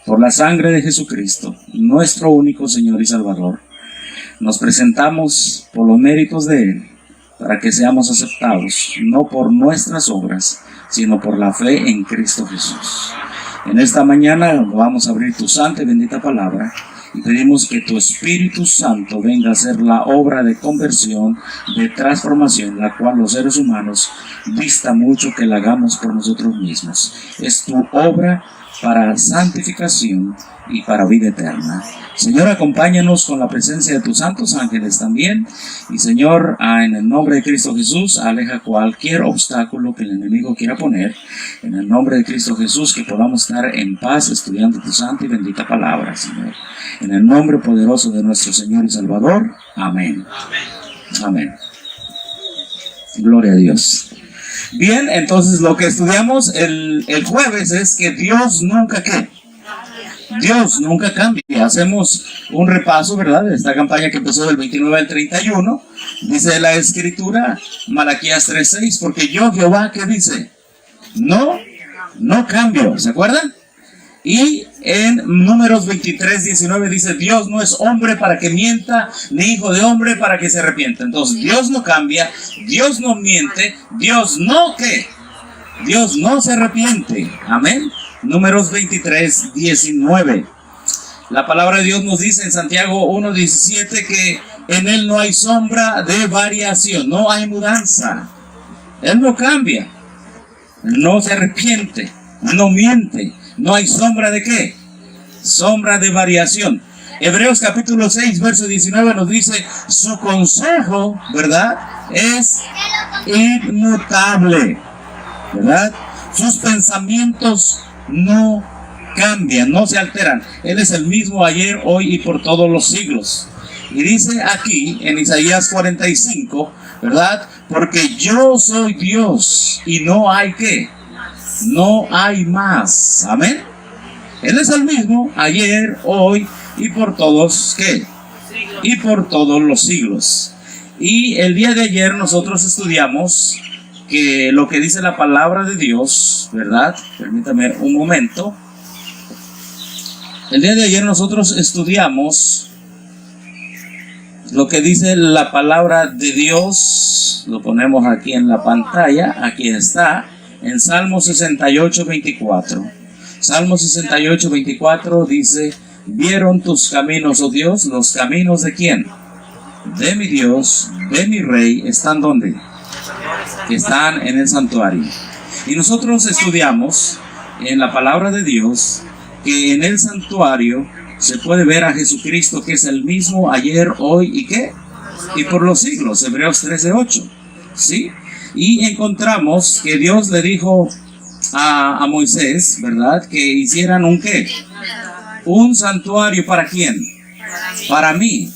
por la sangre de Jesucristo, nuestro único Señor y Salvador, nos presentamos por los méritos de Él, para que seamos aceptados, no por nuestras obras, sino por la fe en Cristo Jesús. En esta mañana vamos a abrir tu santa y bendita palabra, y pedimos que tu Espíritu Santo venga a hacer la obra de conversión, de transformación, la cual los seres humanos dista mucho que la hagamos por nosotros mismos. Es tu obra para santificación y para vida eterna. Señor, acompáñanos con la presencia de tus santos ángeles también. Y Señor, en el nombre de Cristo Jesús, aleja cualquier obstáculo que el enemigo quiera poner. En el nombre de Cristo Jesús, que podamos estar en paz estudiando tu santa y bendita palabra, Señor. En el nombre poderoso de nuestro Señor y Salvador. Amén. Amén. Gloria a Dios. Bien, entonces lo que estudiamos el jueves es que Dios nunca ¿qué? Dios nunca cambia. Hacemos un repaso, ¿verdad?, de esta campaña que empezó del 29 al 31. Dice la Escritura, Malaquías 3:6, porque yo, Jehová, ¿qué dice? No cambio. ¿Se acuerdan? Y en Números 23:19 dice, Dios no es hombre para que mienta, ni hijo de hombre para que se arrepienta. Entonces, Dios no cambia, Dios no miente, Dios no ¿qué? Dios no se arrepiente. Amén. Números 23:19. La palabra de Dios nos dice en Santiago 1:17 que en Él no hay sombra de variación, no hay mudanza. Él no cambia, no se arrepiente, no miente. No hay sombra de ¿qué? Sombra de variación. Hebreos capítulo 6, verso 19 nos dice, su consejo, ¿verdad?, es inmutable, ¿verdad? Sus pensamientos no cambian, no se alteran. Él es el mismo ayer, hoy y por todos los siglos. Y dice aquí en Isaías 45, ¿verdad? Porque yo soy Dios y no hay ¿qué? No hay más. Amén. Él es el mismo ayer, hoy y por todos ¿qué? Y por todos los siglos. Y el día de ayer nosotros estudiamos que lo que dice la palabra de Dios, ¿verdad? Permítame un momento. El día de ayer nosotros estudiamos lo que dice la palabra de Dios. Lo ponemos aquí en la pantalla. Aquí está. En Salmo 68:24. Salmo 68:24 dice, ¿vieron tus caminos, oh Dios? ¿Los caminos de quién? De mi Dios, de mi Rey. ¿Están dónde? Están en el santuario. Y nosotros estudiamos en la palabra de Dios que en el santuario se puede ver a Jesucristo, que es el mismo ayer, hoy y ¿qué? Y por los siglos. Hebreos 13:8. ¿Sí? Y encontramos que Dios le dijo a Moisés, ¿verdad?, que hicieran un ¿qué? Un santuario. ¿Para quién? Para mí.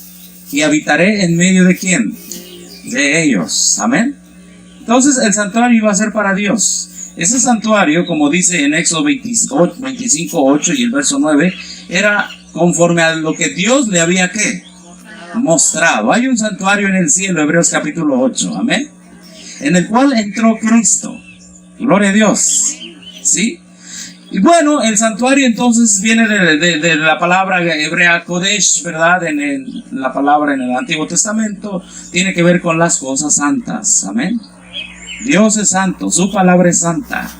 Y habitaré en medio de ¿quién? De ellos. Amén. Entonces el santuario iba a ser para Dios. Ese santuario, como dice en Éxodo 25:8 y el verso 9, era conforme a lo que Dios le había ¿qué? Mostrado. Hay un santuario en el cielo, Hebreos capítulo 8. Amén. En el cual entró Cristo. Gloria a Dios. ¿Sí? Y bueno, el santuario entonces viene de la palabra hebrea Kodesh, ¿verdad? La palabra en el Antiguo Testamento tiene que ver con las cosas santas. Amén. Dios es santo, su palabra es santa.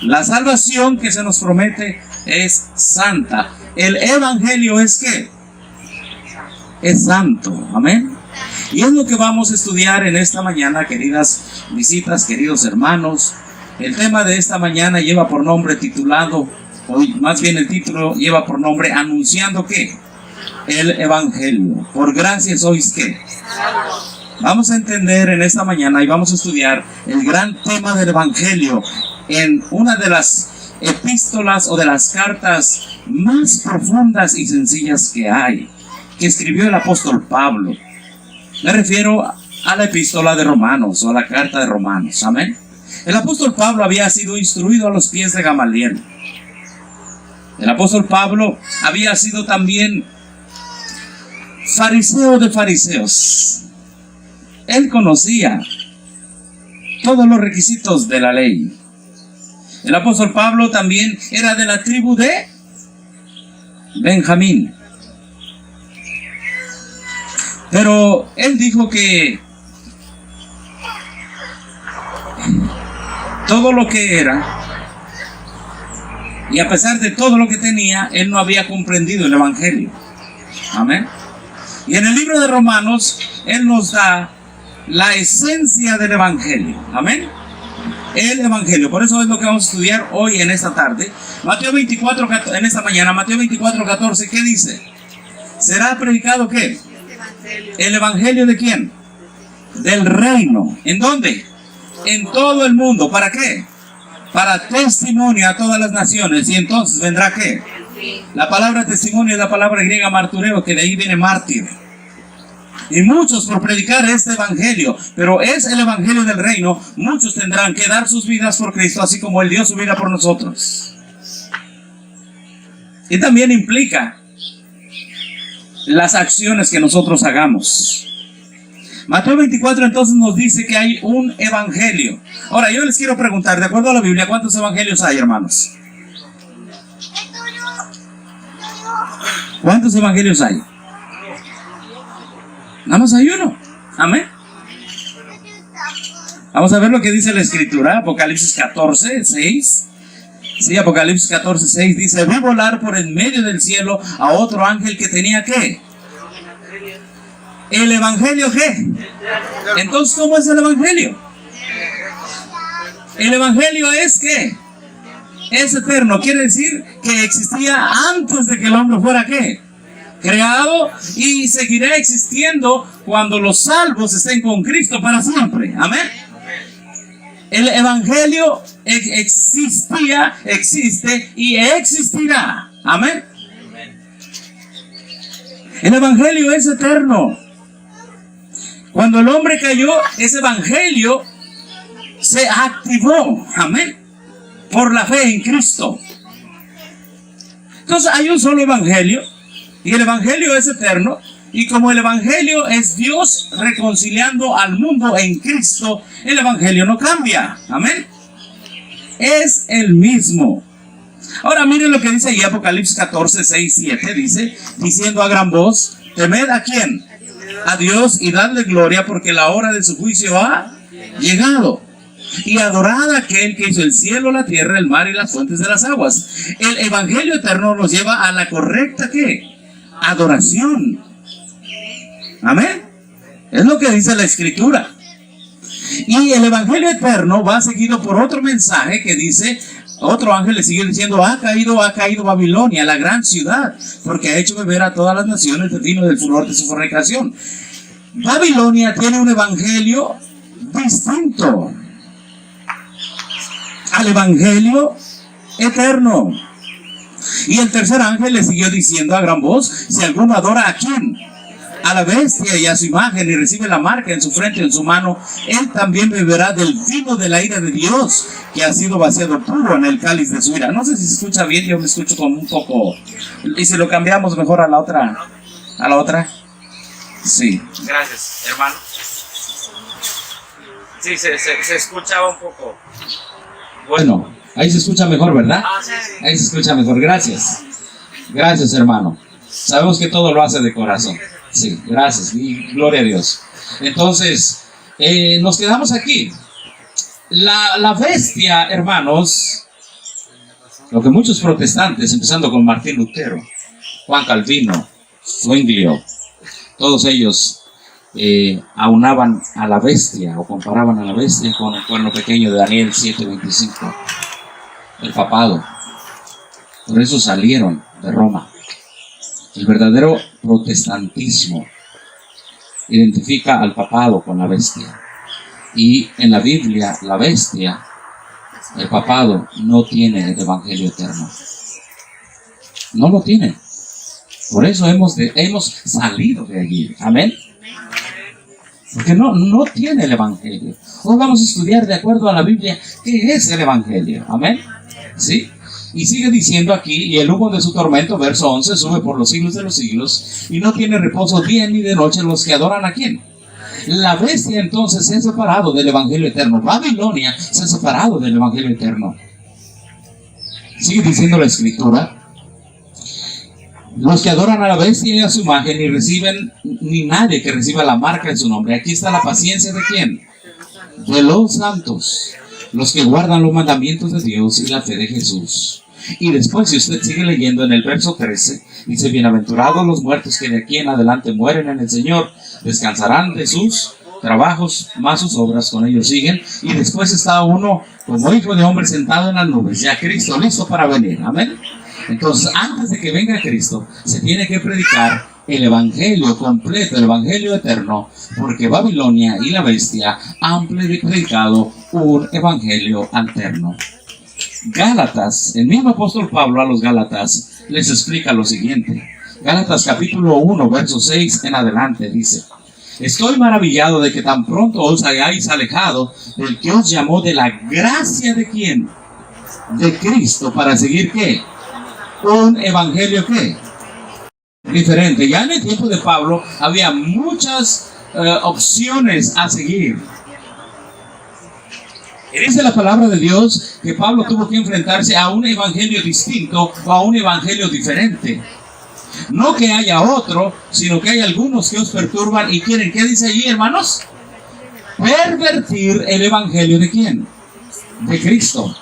La salvación que se nos promete es santa. El evangelio es ¿qué? Es santo. Amén. Y es lo que vamos a estudiar en esta mañana, queridas visitas, queridos hermanos. El tema de esta mañana lleva por nombre titulado, o más bien el título lleva por nombre anunciando ¿qué? El evangelio. Por gracia sois ¿qué? Vamos a entender en esta mañana y vamos a estudiar el gran tema del evangelio en una de las epístolas o de las cartas más profundas y sencillas que hay, que escribió el apóstol Pablo. Me refiero a la epístola de Romanos o a la carta de Romanos. Amén. El apóstol Pablo había sido instruido a los pies de Gamaliel. El apóstol Pablo había sido también fariseo de fariseos. Él conocía todos los requisitos de la ley. El apóstol Pablo también era de la tribu de Benjamín. Pero él dijo que todo lo que era, y a pesar de todo lo que tenía, él no había comprendido el Evangelio. Amén. Y en el libro de Romanos, él nos da la esencia del Evangelio. Amén. El Evangelio. Por eso es lo que vamos a estudiar hoy en esta tarde. Mateo 24, en esta mañana, Mateo 24, 14, ¿qué dice? ¿Será predicado qué? ¿El Evangelio de quién? Del reino. ¿En dónde? En todo el mundo. ¿Para qué? Para testimonio a todas las naciones. Y entonces vendrá ¿qué? La palabra testimonio es la palabra griega martureo, que de ahí viene mártir. Y muchos por predicar este evangelio, pero es el evangelio del reino, muchos tendrán que dar sus vidas por Cristo, así como Él dio su vida por nosotros. Y también implica las acciones que nosotros hagamos. Mateo 24 entonces nos dice que hay un evangelio. Ahora yo les quiero preguntar, de acuerdo a la Biblia, ¿cuántos evangelios hay, hermanos? ¿Cuántos evangelios hay? Nada más hay uno. Amén. Vamos a ver lo que dice la Escritura. Apocalipsis 14, 6. Sí, Apocalipsis 14, 6 dice: vi volar por en medio del cielo a otro ángel que tenía ¿qué? ¿El evangelio qué? Entonces, ¿cómo es el evangelio? El evangelio es ¿qué? Es eterno. Quiere decir que existía antes de que el hombre fuera ¿qué? Creado, y seguirá existiendo cuando los salvos estén con Cristo para siempre. Amén. El evangelio existía, existe y existirá. Amén. El evangelio es eterno. Cuando el hombre cayó, ese evangelio se activó. Amén. Por la fe en Cristo. Entonces hay un solo evangelio. Y el evangelio es eterno. Y como el evangelio es Dios reconciliando al mundo en Cristo, el evangelio no cambia. Amén. Es el mismo. Ahora miren lo que dice ahí Apocalipsis 14, 6, 7. Dice, diciendo a gran voz: temed ¿a quién? A Dios, y dadle gloria, porque la hora de su juicio ha llegado. Y adorad a aquel que hizo el cielo, la tierra, el mar y las fuentes de las aguas. El evangelio eterno nos lleva a la correcta ¿qué? Adoración. Amén. Es lo que dice la Escritura. Y el evangelio eterno va seguido por otro mensaje que dice, otro ángel le sigue diciendo: ha caído Babilonia, la gran ciudad, porque ha hecho beber a todas las naciones del vino del furor de su fornicación. Babilonia tiene un evangelio distinto al evangelio eterno. Y el tercer ángel le siguió diciendo a gran voz: si alguno adora ¿a quién? A la bestia y a su imagen, y recibe la marca en su frente y en su mano, él también beberá del vino de la ira de Dios, que ha sido vaciado puro en el cáliz de su ira. No sé si se escucha bien, yo me escucho como un poco. ¿Y si lo cambiamos mejor a la otra? ¿A la otra? Sí. Gracias, hermano. Sí, se escuchaba un poco. Bueno, ahí se escucha mejor, ¿verdad? Ahí se escucha mejor, gracias. Gracias, hermano. Sabemos que todo lo hace de corazón. Sí, gracias y gloria a Dios. Entonces, nos quedamos aquí. La bestia, hermanos, lo que muchos protestantes, empezando con Martín Lutero, Juan Calvino, Zwinglio, todos ellos aunaban a la bestia o comparaban a la bestia con el cuerno pequeño de Daniel 7:25, el papado. Por eso salieron de Roma. El verdadero protestantismo identifica al papado con la bestia. Y en la Biblia, la bestia, el papado, no tiene el evangelio eterno. No lo tiene. Por eso hemos salido de allí. Amén. Porque no tiene el evangelio. Hoy vamos a estudiar de acuerdo a la Biblia qué es el evangelio. Amén. ¿Sí? Y sigue diciendo aquí: y el humo de su tormento, verso 11, sube por los siglos de los siglos, y no tiene reposo día ni de noche los que adoran ¿a quién? La bestia entonces se ha separado del evangelio eterno. Babilonia se ha separado del evangelio eterno. Sigue diciendo la Escritura: Los que adoran a la bestia y a su imagen ni reciben, ni nadie que reciba la marca de su nombre. Aquí está la paciencia de ¿quién? De los santos, los que guardan los mandamientos de Dios y la fe de Jesús. Y después, si usted sigue leyendo en el verso 13, dice: bienaventurados los muertos que de aquí en adelante mueren en el Señor, descansarán de sus trabajos, más sus obras con ellos siguen. Y después está uno como hijo de hombre sentado en las nubes, ya Cristo listo para venir. Amén. Entonces, antes de que venga Cristo, se tiene que predicar el evangelio completo, el evangelio eterno, porque Babilonia y la bestia han predicado un evangelio alterno. Gálatas, el mismo apóstol Pablo a los Gálatas les explica lo siguiente. Gálatas capítulo 1, verso 6 en adelante dice: estoy maravillado de que tan pronto os hayáis alejado del que os llamó de la gracia de ¿quién? De Cristo, para seguir ¿qué? Un evangelio ¿qué? Diferente. Ya en el tiempo de Pablo había muchas opciones a seguir. Y dice la palabra de Dios que Pablo tuvo que enfrentarse a un evangelio distinto o a un evangelio diferente. No que haya otro, sino que hay algunos que os perturban y quieren, ¿qué dice allí, hermanos? Pervertir el evangelio de ¿quién? De Cristo.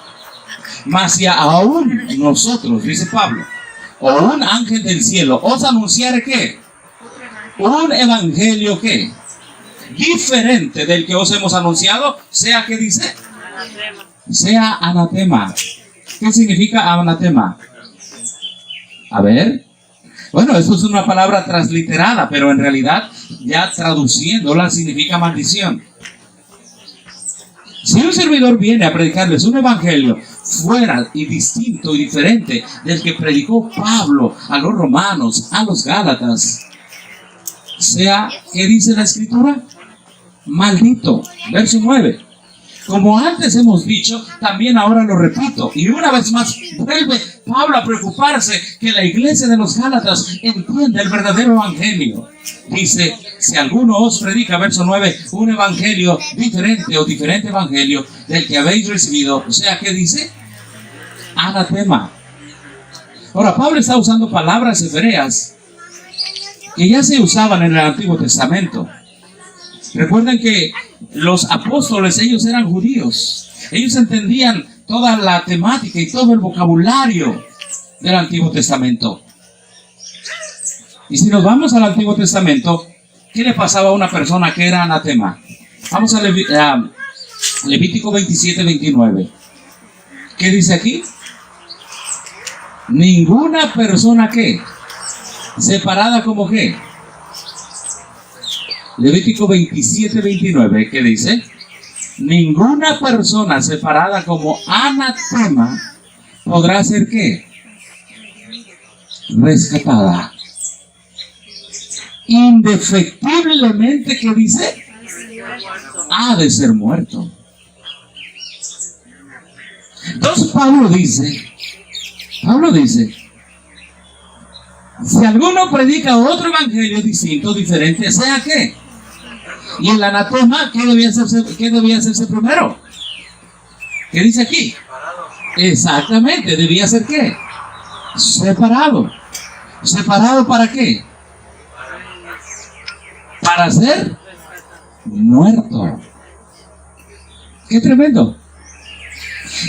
Mas si aún nosotros, dice Pablo, o un ángel del cielo os anunciare ¿qué? Un evangelio ¿qué? Diferente del que os hemos anunciado, sea ¿qué dice? Sea anatema. ¿Qué significa anatema? A ver. Bueno, esto es una palabra transliterada, pero en realidad ya traduciéndola significa maldición. Si un servidor viene a predicarles un evangelio fuera y distinto y diferente del que predicó Pablo a los romanos, a los gálatas, sea, ¿qué dice la escritura? Maldito. Verso 9. Como antes hemos dicho, también ahora lo repito. Y una vez más vuelve Pablo a preocuparse que la iglesia de los Gálatas entienda el verdadero evangelio. Dice: si alguno os predica, verso 9, un evangelio diferente o diferente evangelio del que habéis recibido, o sea, ¿qué dice? Anatema. Ahora, Pablo está usando palabras hebreas que ya se usaban en el Antiguo Testamento. Recuerden que los apóstoles, ellos eran judíos. Ellos entendían toda la temática y todo el vocabulario del Antiguo Testamento. Y si nos vamos al Antiguo Testamento, ¿qué le pasaba a una persona que era anatema? Vamos a Levítico 27, 29. ¿Qué dice aquí? Ninguna persona ¿qué? Separada como ¿qué? Levítico 27, 29, ¿qué dice? Ninguna persona separada como anatema podrá ser ¿qué? Rescatada. Indefectiblemente, ¿qué dice? Ha de ser muerto. Entonces Pablo dice, si alguno predica otro evangelio distinto, diferente, ¿sea qué? Y el anatema, ¿qué debía hacerse primero? ¿Qué dice aquí? Exactamente, debía ser ¿qué? Separado. ¿Separado para qué? Para ser muerto. ¡Qué tremendo!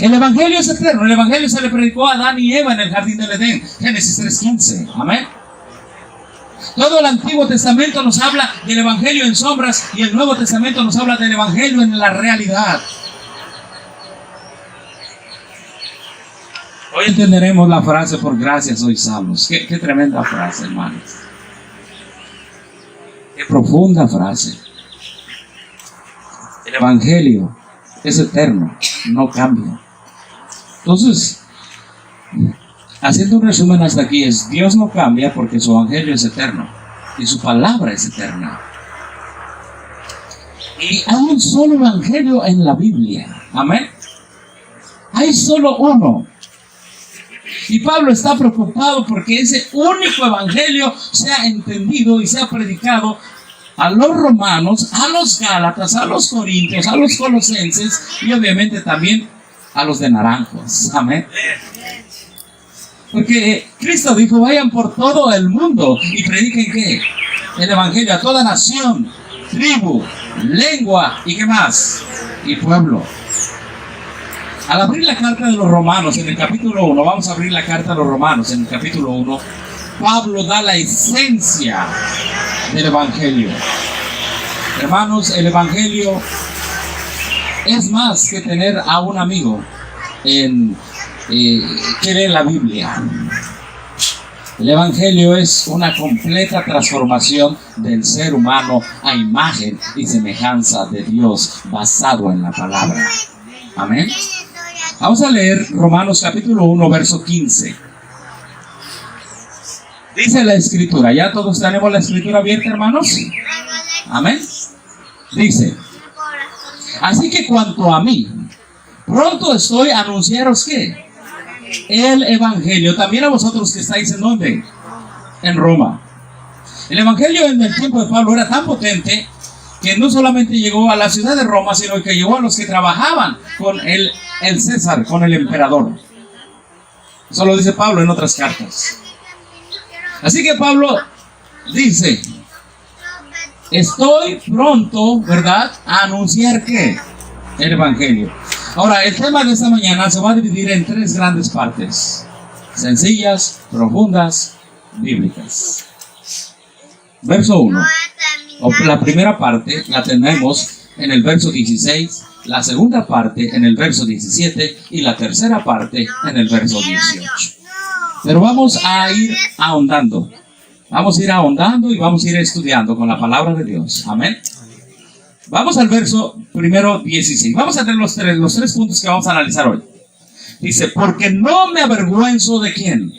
El evangelio es eterno. El evangelio se le predicó a Adán y Eva en el jardín del Edén. Génesis 3:15. Amén. Todo el Antiguo Testamento nos habla del evangelio en sombras y el Nuevo Testamento nos habla del evangelio en la realidad. Hoy entenderemos la frase: por gracia sois salvos. Qué tremenda frase, hermanos. Qué profunda frase. El evangelio es eterno, no cambia. Entonces, haciendo un resumen hasta aquí, es: Dios no cambia porque su evangelio es eterno y su palabra es eterna. Y hay un solo evangelio en la Biblia. Amén. Hay solo uno. Y Pablo está preocupado porque ese único evangelio sea entendido y sea predicado a los romanos, a los gálatas, a los corintios, a los colosenses y obviamente también a los de naranjos. Amén. Porque Cristo dijo, vayan por todo el mundo y prediquen ¿qué? El evangelio a toda nación, tribu, lengua y ¿qué más? Y pueblo. Al abrir la carta de los Romanos en el capítulo 1, vamos a abrir la carta de los Romanos en el capítulo 1, Pablo da la esencia del evangelio. Hermanos, el evangelio es más que tener a un amigo que lee la Biblia. El evangelio es una completa transformación del ser humano a imagen y semejanza de Dios, basado en la palabra. Amén. Vamos a leer Romanos capítulo 1, verso 15. Dice la escritura, ¿ya todos tenemos la escritura abierta, hermanos? Amén. Dice, así que cuanto a mí, pronto estoy a anunciaros ¿qué? El evangelio, también a vosotros que estáis ¿en dónde? En Roma. El evangelio en el tiempo de Pablo era tan potente que no solamente llegó a la ciudad de Roma, sino que llegó a los que trabajaban con el César, con el emperador. Eso lo dice Pablo en otras cartas. Así que Pablo dice, estoy pronto, ¿verdad?, a anunciar ¿qué? El evangelio. Ahora, el tema de esta mañana se va a dividir en tres grandes partes: sencillas, profundas, bíblicas. Verso 1. La primera parte la tenemos en el verso 16, la segunda parte en el verso 17 y la tercera parte en el verso 18. Pero vamos a ir ahondando. Vamos a ir ahondando y vamos a ir estudiando con la palabra de Dios. Amén. Vamos al verso primero 16. Vamos a tener los tres puntos que vamos a analizar hoy. Dice, porque no me avergüenzo de ¿quién?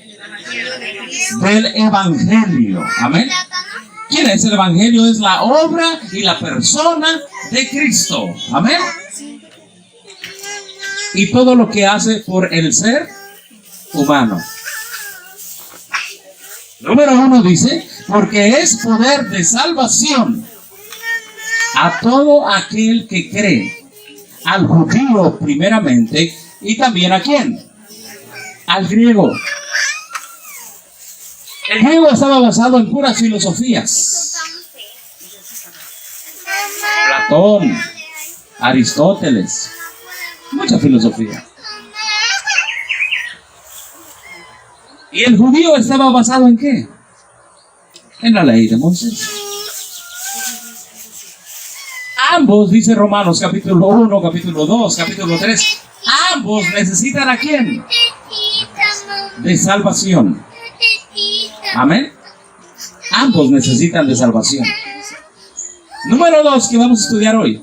Del evangelio. Amén. ¿Quién es el evangelio? Es la obra y la persona de Cristo. Amén. Y todo lo que hace por el ser humano. Número 1 dice, porque es poder de salvación a todo aquel que cree, al judío primeramente, y también ¿a quién? Al griego. El griego estaba basado en puras filosofías. Platón, Aristóteles, mucha filosofía. ¿Y el judío estaba basado en qué? En la ley de Moisés. Ambos, dice Romanos capítulo 1, capítulo 2, capítulo 3, ambos necesitan ¿a quién? De salvación. Amén. Ambos necesitan de salvación. Número 2 que vamos a estudiar hoy.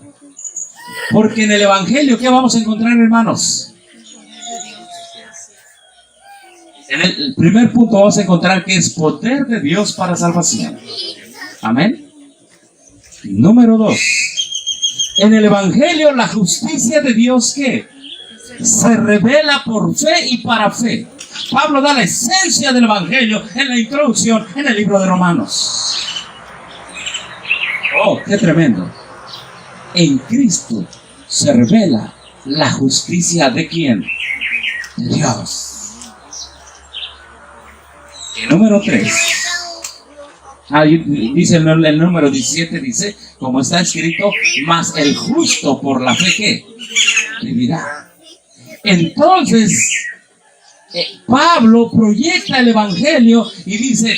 Porque en el evangelio, ¿qué vamos a encontrar, hermanos? En el primer punto vamos a encontrar que es poder de Dios para salvación. Amén. Número 2. En el evangelio la justicia de Dios ¿qué? Se revela por fe y para fe. Pablo da la esencia del evangelio en la introducción en el libro de Romanos. Oh, qué tremendo. En Cristo se revela la justicia de ¿quién? De Dios. Y número 3. Dice el número 17, dice, como está escrito, mas el justo por la fe ¿qué? Vivirá. Entonces, Pablo proyecta el evangelio y dice,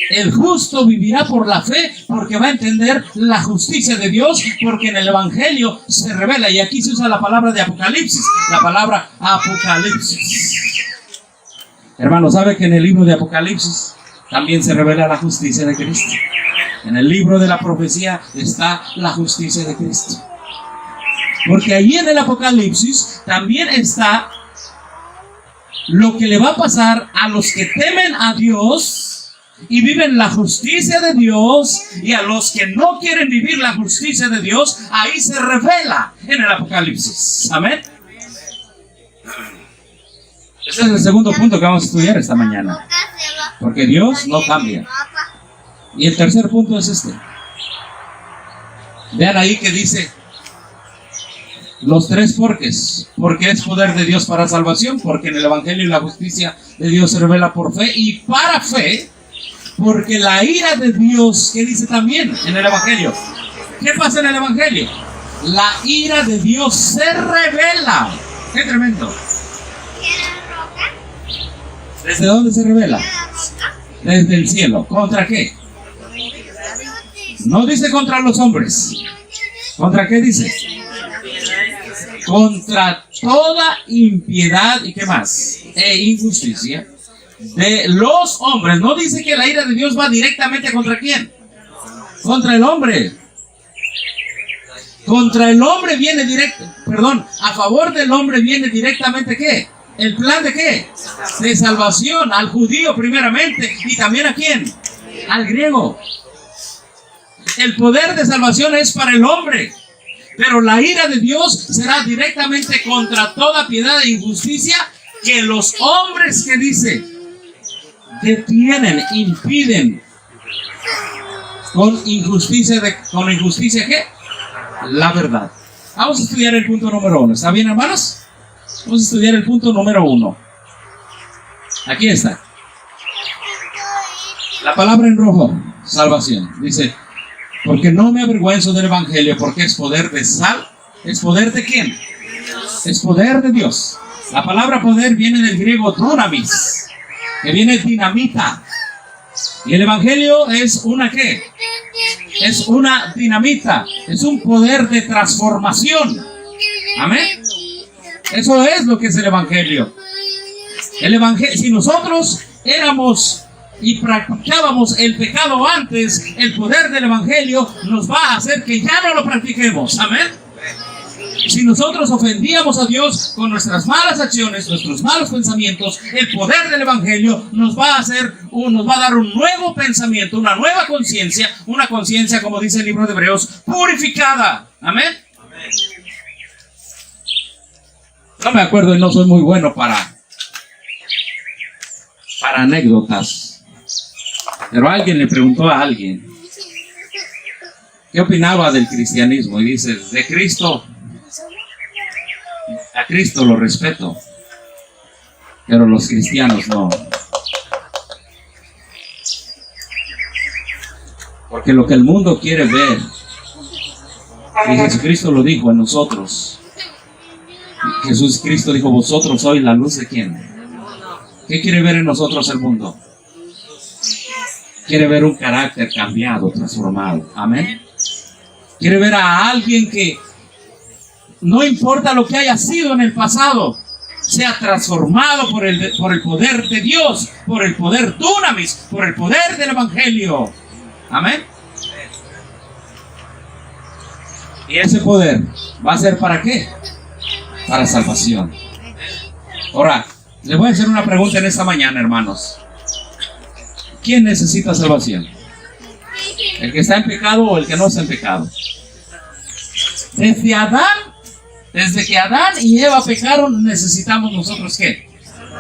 el justo vivirá por la fe porque va a entender la justicia de Dios, porque en el evangelio se revela, y aquí se usa la palabra de Apocalipsis, la palabra Apocalipsis. Hermano, ¿sabe que en el libro de Apocalipsis también se revela la justicia de Cristo? En el libro de la profecía está la justicia de Cristo. Porque allí en el Apocalipsis también está lo que le va a pasar a los que temen a Dios y viven la justicia de Dios, y a los que no quieren vivir la justicia de Dios, ahí se revela en el Apocalipsis. Amén. Ese es el segundo punto que vamos a estudiar esta mañana. Porque Dios no cambia. Y el tercer punto es este. Vean ahí que dice los tres porqués. Porque es poder de Dios para salvación, porque en el evangelio la justicia de Dios se revela por fe y para fe, porque la ira de Dios, ¿qué dice también en el Evangelio? ¿Qué pasa en el Evangelio? La ira de Dios se revela. ¡Qué tremendo! ¿Desde dónde se revela? Desde el cielo. ¿Contra qué? No dice contra los hombres. ¿Contra qué dice? Contra toda impiedad y qué más, e injusticia de los hombres. No dice que la ira de Dios va directamente contra quién. Contra el hombre. Contra el hombre viene directo, perdón, a favor del hombre viene directamente ¿qué? ¿El plan de qué? De salvación al judío primeramente y también a quién? Al griego. El poder de salvación es para el hombre, pero la ira de Dios será directamente contra toda piedad e injusticia que los hombres, que dice, detienen, impiden con injusticia ¿qué? La verdad. Vamos a estudiar el punto número 1. ¿Está bien, hermanos? Vamos a estudiar el punto número 1. Aquí está. La palabra en rojo, salvación. Dice, porque no me avergüenzo del Evangelio, porque es poder de sal. ¿Es poder de quién? Es poder de Dios. La palabra poder viene del griego dunamis, que viene dinamita. Y el Evangelio es una ¿qué? Es una dinamita. Es un poder de transformación. Amén. Eso es lo que es el Evangelio. El Evangelio, si nosotros éramos y practicábamos el pecado antes, el poder del Evangelio nos va a hacer que ya no lo practiquemos. Amén. Si nosotros ofendíamos a Dios con nuestras malas acciones, nuestros malos pensamientos, el poder del Evangelio nos va a dar un nuevo pensamiento, una nueva conciencia, una conciencia, como dice el libro de Hebreos, purificada. Amén. No me acuerdo y no soy muy bueno para anécdotas. Pero alguien le preguntó a alguien qué opinaba del cristianismo y dice, de Cristo, a Cristo lo respeto, pero los cristianos no. Porque lo que el mundo quiere ver, y Jesucristo lo dijo en nosotros, Jesucristo dijo, vosotros sois la luz de quién. ¿Qué quiere ver en nosotros el mundo? Quiere ver un carácter cambiado, transformado. Amén. Quiere ver a alguien que no importa lo que haya sido en el pasado, sea transformado por el poder de Dios, por el poder dunamis, por el poder del Evangelio. Amén. Y ese poder va a ser ¿para qué? Para salvación. Ahora, les voy a hacer una pregunta en esta mañana, hermanos. ¿Quién necesita salvación? ¿El que está en pecado o el que no está en pecado? Desde que Adán y Eva pecaron, necesitamos nosotros ¿qué?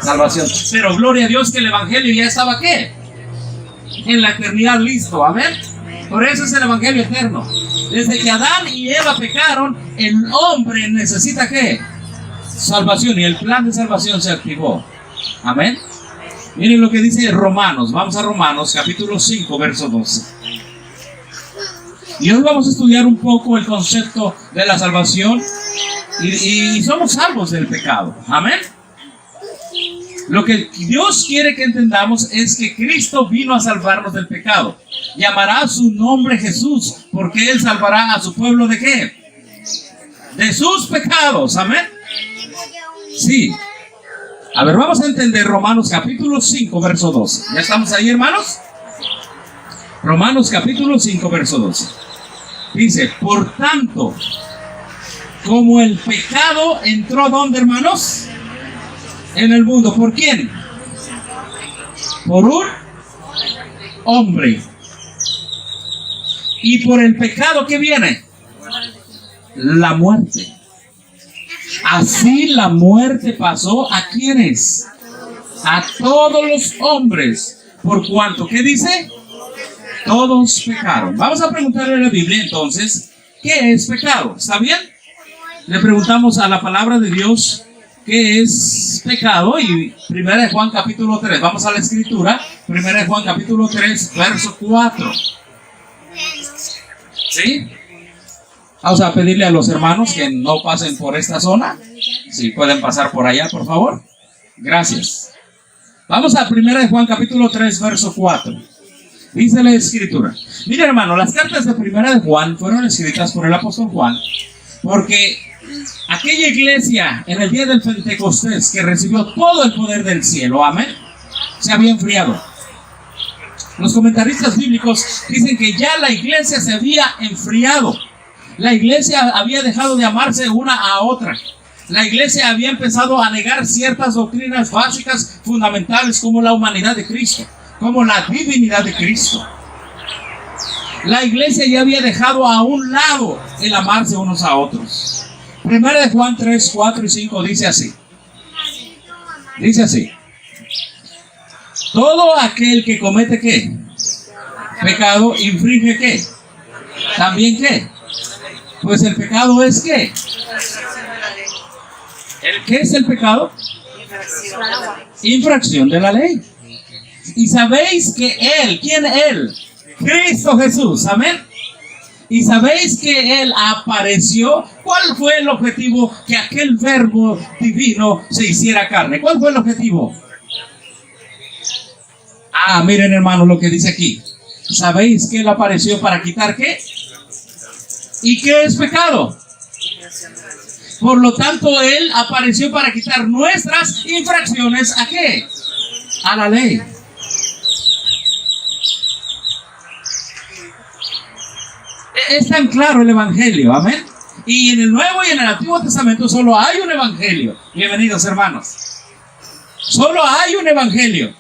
Salvación. Pero gloria a Dios que el Evangelio ya estaba ¿qué? En la eternidad listo. Amén. Por eso es el Evangelio eterno. Desde que Adán y Eva pecaron, el hombre necesita ¿qué? Salvación. Y el plan de salvación se activó. Amén. Miren lo que dice Romanos. Vamos a Romanos capítulo 5, verso 12. Y hoy vamos a estudiar un poco el concepto de la salvación. Y somos salvos del pecado. Amén. Lo que Dios quiere que entendamos es que Cristo vino a salvarnos del pecado. Llamará su nombre Jesús, porque Él salvará a su pueblo ¿de qué? De sus pecados. Amén. Sí. A ver, vamos a entender Romanos capítulo 5, verso 12. ¿Ya estamos ahí, hermanos? Romanos capítulo 5, verso 12. Dice, por tanto, como el pecado entró, ¿dónde, hermanos? En el mundo. ¿Por quién? Por un hombre. Y por el pecado, ¿qué viene? La muerte. Así la muerte pasó ¿a quiénes? A todos los hombres. ¿Por cuánto? ¿Qué dice? Todos pecaron. Vamos a preguntarle a la Biblia entonces, ¿qué es pecado? ¿Está bien? Le preguntamos a la palabra de Dios qué es pecado y 1 Juan capítulo 3. Vamos a la escritura. 1 Juan capítulo 3, verso 4. ¿Sí? Vamos a pedirle a los hermanos que no pasen por esta zona. Si pueden pasar por allá, por favor. Gracias. Vamos a 1 Juan capítulo 3, verso 4. Dice la escritura. Mira, hermano, las cartas de 1 Juan fueron escritas por el apóstol Juan porque aquella iglesia en el día del Pentecostés que recibió todo el poder del cielo, amén, se había enfriado. Los comentaristas bíblicos dicen que ya la iglesia se había enfriado. La iglesia había dejado de amarse una a otra. La iglesia había empezado a negar ciertas doctrinas básicas, fundamentales, como la humanidad de Cristo, como la divinidad de Cristo. La iglesia ya había dejado a un lado el amarse unos a otros. 1 Juan 3, 4 y 5 dice así. Dice así. Todo aquel que comete ¿qué? Pecado, infringe ¿qué? También ¿qué? Pues el pecado es ¿qué? ¿Qué es el pecado? Infracción de la ley. Y sabéis que Él, ¿quién Él? Cristo Jesús, amén. Y sabéis que Él apareció. ¿Cuál fue el objetivo? Que aquel verbo divino se hiciera carne. ¿Cuál fue el objetivo? Miren, hermanos, lo que dice aquí. ¿Sabéis que Él apareció para quitar qué? ¿Y qué es pecado? Por lo tanto, Él apareció para quitar nuestras infracciones. ¿A qué? A la ley. Es tan claro el Evangelio, amén. Y en el Nuevo y en el Antiguo Testamento solo hay un Evangelio. Bienvenidos, hermanos. Solo hay un Evangelio.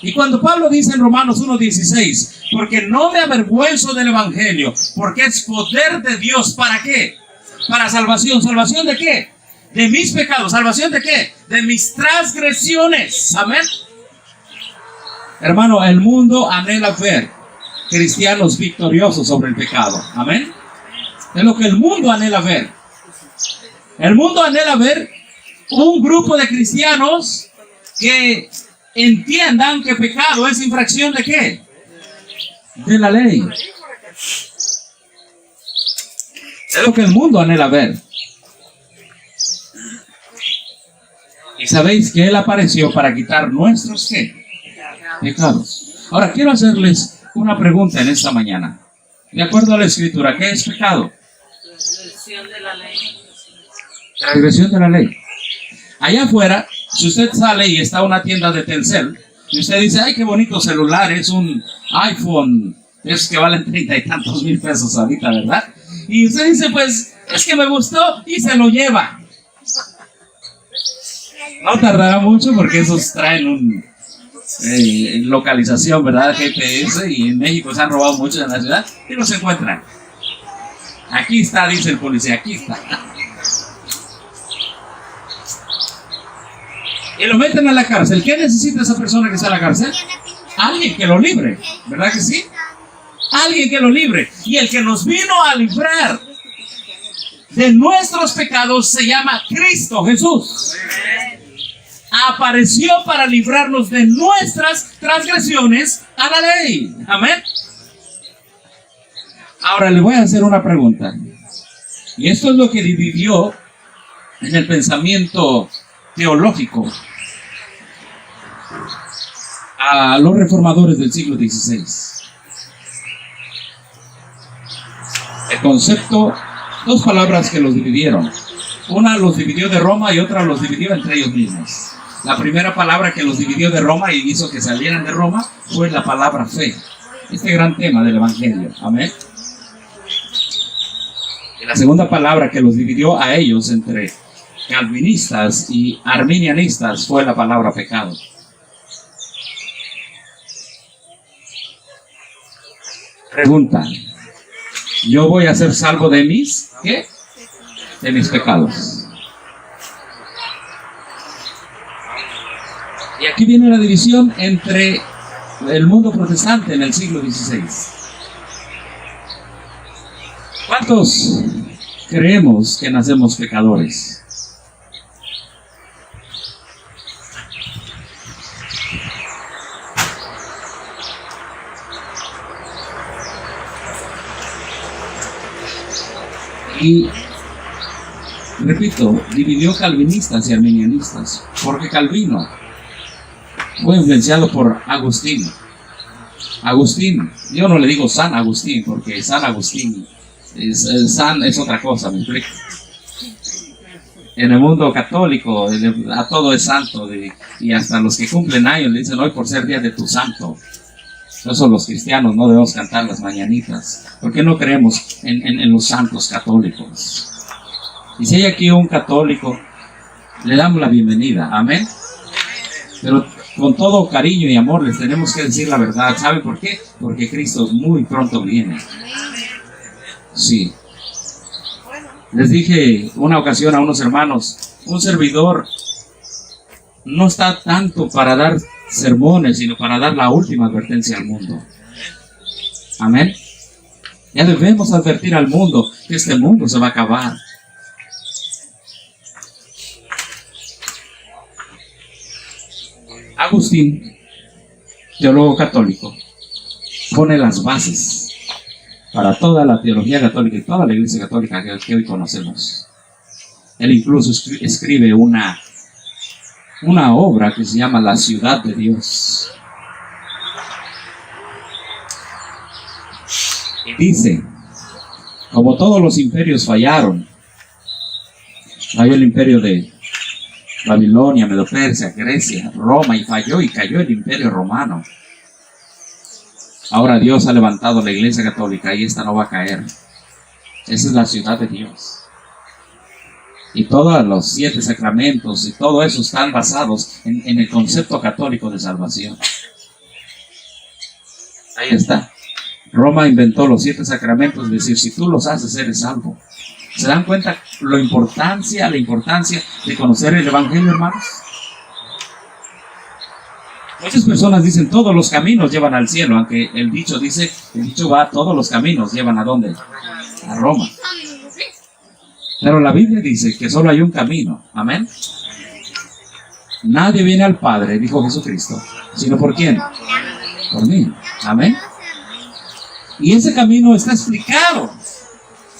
Y cuando Pablo dice en Romanos 1:16, porque no me avergüenzo del Evangelio, porque es poder de Dios, ¿para qué? Para salvación. ¿Salvación de qué? De mis pecados. ¿Salvación de qué? De mis transgresiones. Amén. Hermano, el mundo anhela ver cristianos victoriosos sobre el pecado. Amén. Es lo que el mundo anhela ver. El mundo anhela ver un grupo de cristianos que entiendan que pecado es infracción de qué? De la ley. Es lo que el mundo anhela ver. Y sabéis que Él apareció para quitar nuestros ¿qué? Pecados. Ahora quiero hacerles una pregunta en esta mañana. De acuerdo a la Escritura, ¿qué es pecado? Transgresión de la ley. Transgresión de la ley. Allá afuera, si usted sale y está en una tienda de Telcel, y usted dice, ay, qué bonito celular, es un iPhone, es que valen 30 y tantos mil pesos ahorita, ¿verdad? Y usted dice, pues, es que me gustó, y se lo lleva. No tardará mucho porque esos traen un localización, ¿verdad? GPS, y en México se han robado muchos en la ciudad, y los encuentran. Aquí está, dice el policía, aquí está. Y lo meten a la cárcel. ¿Qué necesita esa persona que está en la cárcel? Alguien que lo libre, ¿verdad que sí? Alguien que lo libre. Y el que nos vino a librar de nuestros pecados se llama Cristo Jesús. Apareció para librarnos de nuestras transgresiones a la ley. Amén. Ahora le voy a hacer una pregunta. Y esto es lo que dividió en el pensamiento teológico a los reformadores del siglo XVI. El concepto, dos palabras que los dividieron. Una los dividió de Roma y otra los dividió entre ellos mismos. La primera palabra que los dividió de Roma y hizo que salieran de Roma fue la palabra fe. Este gran tema del Evangelio. Amén. Y la segunda palabra que los dividió a ellos entre calvinistas y arminianistas fue la palabra pecado. Pregunta: ¿yo voy a ser salvo de mis qué? De mis pecados? Y aquí viene la división entre el mundo protestante en el siglo XVI. ¿Cuántos creemos que nacemos pecadores? Y repito, dividió calvinistas y arminianistas, porque Calvino fue influenciado por Agustín. Agustín, yo no le digo San Agustín, porque San Agustín San es otra cosa, me explico. En el mundo católico a todo es santo, y hasta los que cumplen años le dicen hoy por ser día de tu santo. Eso los cristianos no debemos cantar las mañanitas, porque no creemos en los santos católicos. Y si hay aquí un católico, le damos la bienvenida, amén. Pero con todo cariño y amor les tenemos que decir la verdad. ¿Sabe por qué? Porque Cristo muy pronto viene. Sí. Les dije una ocasión a unos hermanos, un servidor no está tanto para dar sermones, sino para dar la última advertencia al mundo. Amén. Ya debemos advertir al mundo que este mundo se va a acabar. Agustín, teólogo católico, pone las bases para toda la teología católica y toda la iglesia católica que hoy conocemos. Él incluso escribe una obra que se llama La Ciudad de Dios. Y dice, como todos los imperios fallaron, falló el imperio de Babilonia, Medo-Persia, Grecia, Roma, y falló y cayó el imperio romano. Ahora Dios ha levantado la iglesia católica y esta no va a caer. Esa es la ciudad de Dios. Y todos los 7 sacramentos y todo eso están basados en el concepto católico de salvación. Ahí está. Roma inventó los 7 sacramentos, es decir, si tú los haces, eres salvo. ¿Se dan cuenta la importancia de conocer el Evangelio, hermanos? Muchas personas dicen todos los caminos llevan al cielo, aunque el dicho va, todos los caminos llevan ¿a dónde? A Roma. Pero la Biblia dice que solo hay un camino, amén. Nadie viene al Padre, dijo Jesucristo, sino ¿por quién? Por mí, amén. Y ese camino está explicado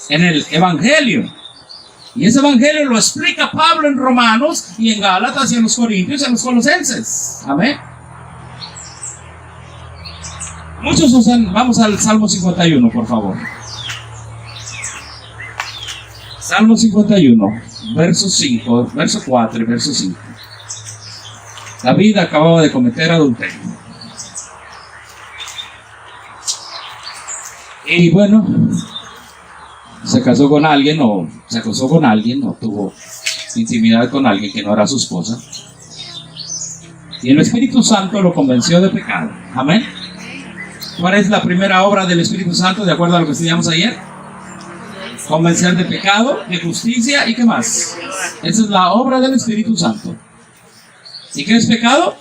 en el Evangelio. Y ese Evangelio lo explica Pablo en Romanos y en Gálatas y en los Corintios y en los Colosenses. Amén. Muchos usan, vamos al Salmo 51, por favor. Salmo 51, verso 5, verso 4 y verso 5. David acababa de cometer adulterio. Y bueno, se casó con alguien o se acostó con alguien o tuvo intimidad con alguien que no era su esposa. Y el Espíritu Santo lo convenció de pecado. Amén. ¿Cuál es la primera obra del Espíritu Santo de acuerdo a lo que estudiamos ayer? Convencer de pecado, de justicia y ¿qué más? Esa es la obra del Espíritu Santo. ¿Y qué es pecado?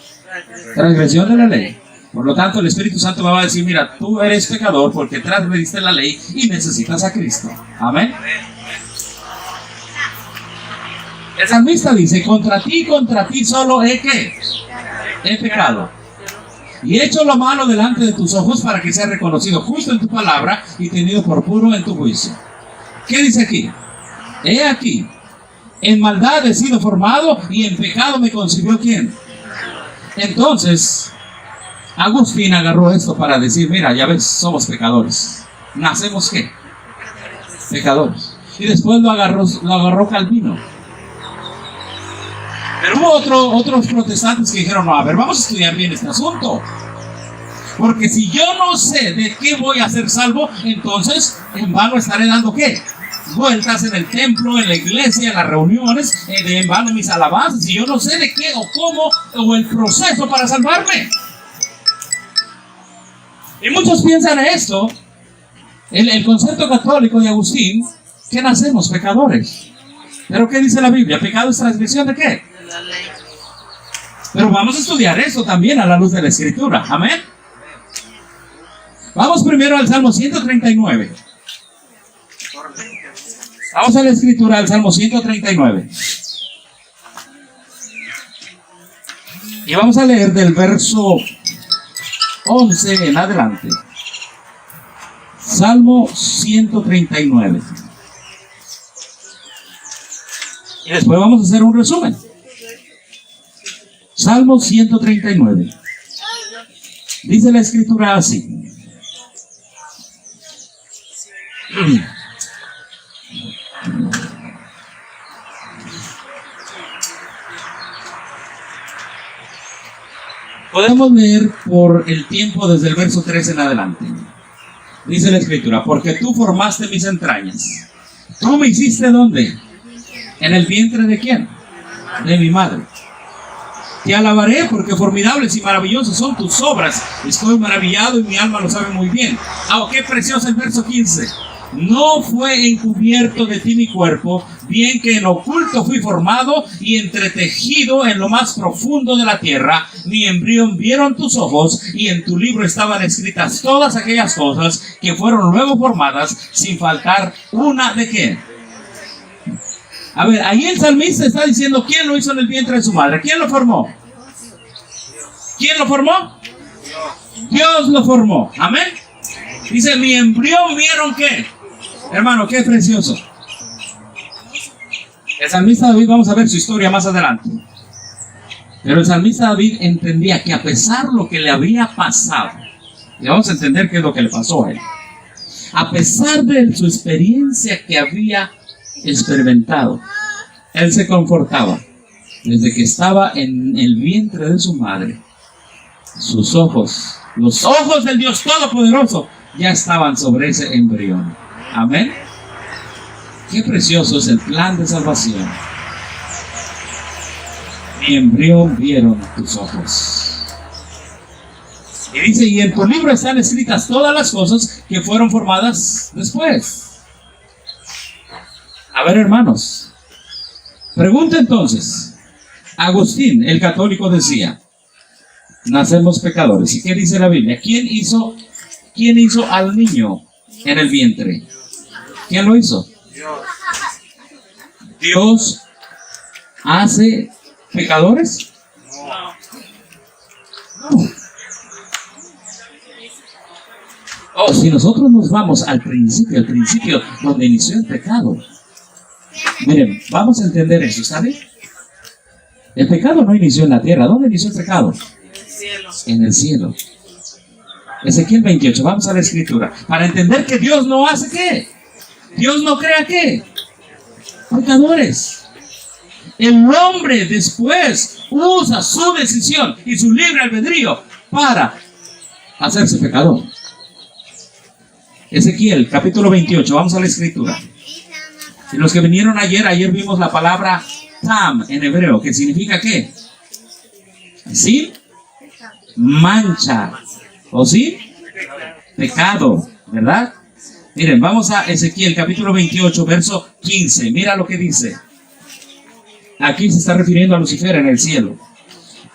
Transgresión de la ley. Por lo tanto, el Espíritu Santo me va a decir, mira, tú eres pecador porque transgrediste la ley y necesitas a Cristo. Amén. El salmista dice, contra ti solo he pecado. Y he hecho lo malo delante de tus ojos para que sea reconocido justo en tu palabra y tenido por puro en tu juicio. ¿Qué dice aquí? He aquí, en maldad he sido formado y en pecado me concibió ¿quién? Entonces, Agustín agarró esto para decir, mira, ya ves, somos pecadores. ¿Nacemos qué? Pecadores. Y después lo agarró Calvino. Pero hubo otros protestantes que dijeron, no, a ver, vamos a estudiar bien este asunto. Porque si yo no sé de qué voy a ser salvo, entonces en vano estaré dando ¿qué? Vueltas en el templo, en la iglesia, en las reuniones, en vano mis alabanzas, y yo no sé de qué o cómo o el proceso para salvarme. Y muchos piensan esto, el concepto católico de Agustín, que nacemos pecadores. Pero ¿qué dice la Biblia? ¿Pecado es transgresión de qué? De la ley. Pero vamos a estudiar eso también a la luz de la Escritura. Amén. Vamos primero al Salmo 139. Vamos a la Escritura, al Salmo 139. Y vamos a leer del verso 11 en adelante. Salmo 139. Y después vamos a hacer un resumen. Salmo 139. Dice la escritura así. Podemos leer por el tiempo desde el verso 3 en adelante. Dice la escritura: porque tú formaste mis entrañas. ¿Tú me hiciste dónde? ¿En el vientre de quién? De mi madre. Te alabaré porque formidables y maravillosas son tus obras. Estoy maravillado y mi alma lo sabe muy bien. Ah, qué precioso el verso 15. No fue encubierto de ti mi cuerpo, bien que en oculto fui formado y entretejido en lo más profundo de la tierra. Mi embrión vieron tus ojos, y en tu libro estaban escritas todas aquellas cosas que fueron luego formadas, sin faltar una de qué. A ver, ahí el salmista está diciendo quién lo hizo en el vientre de su madre. ¿Quién lo formó? ¿Quién lo formó? Dios lo formó. Amén. Dice, mi embrión vieron qué. Hermano, qué precioso. El salmista David, vamos a ver su historia más adelante. Pero el salmista David entendía que a pesar de lo que le había pasado, y vamos a entender qué es lo que le pasó a él, a pesar de su experiencia que había experimentado, él se confortaba. Desde que estaba en el vientre de su madre, sus ojos, los ojos del Dios Todopoderoso, ya estaban sobre ese embrión. Amén. Qué precioso es el plan de salvación. Mi embrión vieron tus ojos. Y dice, y en tu libro están escritas todas las cosas que fueron formadas después. A ver, hermanos, pregunta entonces. Agustín, el católico, decía, nacemos pecadores. ¿Y qué dice la Biblia? ¿Quién hizo al niño en el vientre? ¿Quién lo hizo? ¿Dios hace pecadores? No. Oh, si nosotros nos vamos al principio donde inició el pecado. Miren, vamos a entender eso, ¿sabe? El pecado no inició en la tierra. ¿Dónde inició el pecado? En el cielo. Ezequiel 28, vamos a la escritura. Para entender que Dios no hace ¿qué? Dios no crea ¿qué? Pecadores. El hombre después usa su decisión y su libre albedrío para hacerse pecador. Ezequiel capítulo 28, vamos a la escritura. Y los que vinieron ayer vimos la palabra tam en hebreo, que significa ¿qué? ¿Sí? Mancha. ¿O sí? Pecado, ¿verdad? Miren, vamos a Ezequiel capítulo 28, verso 15. Mira lo que dice. Aquí se está refiriendo a Lucifer en el cielo.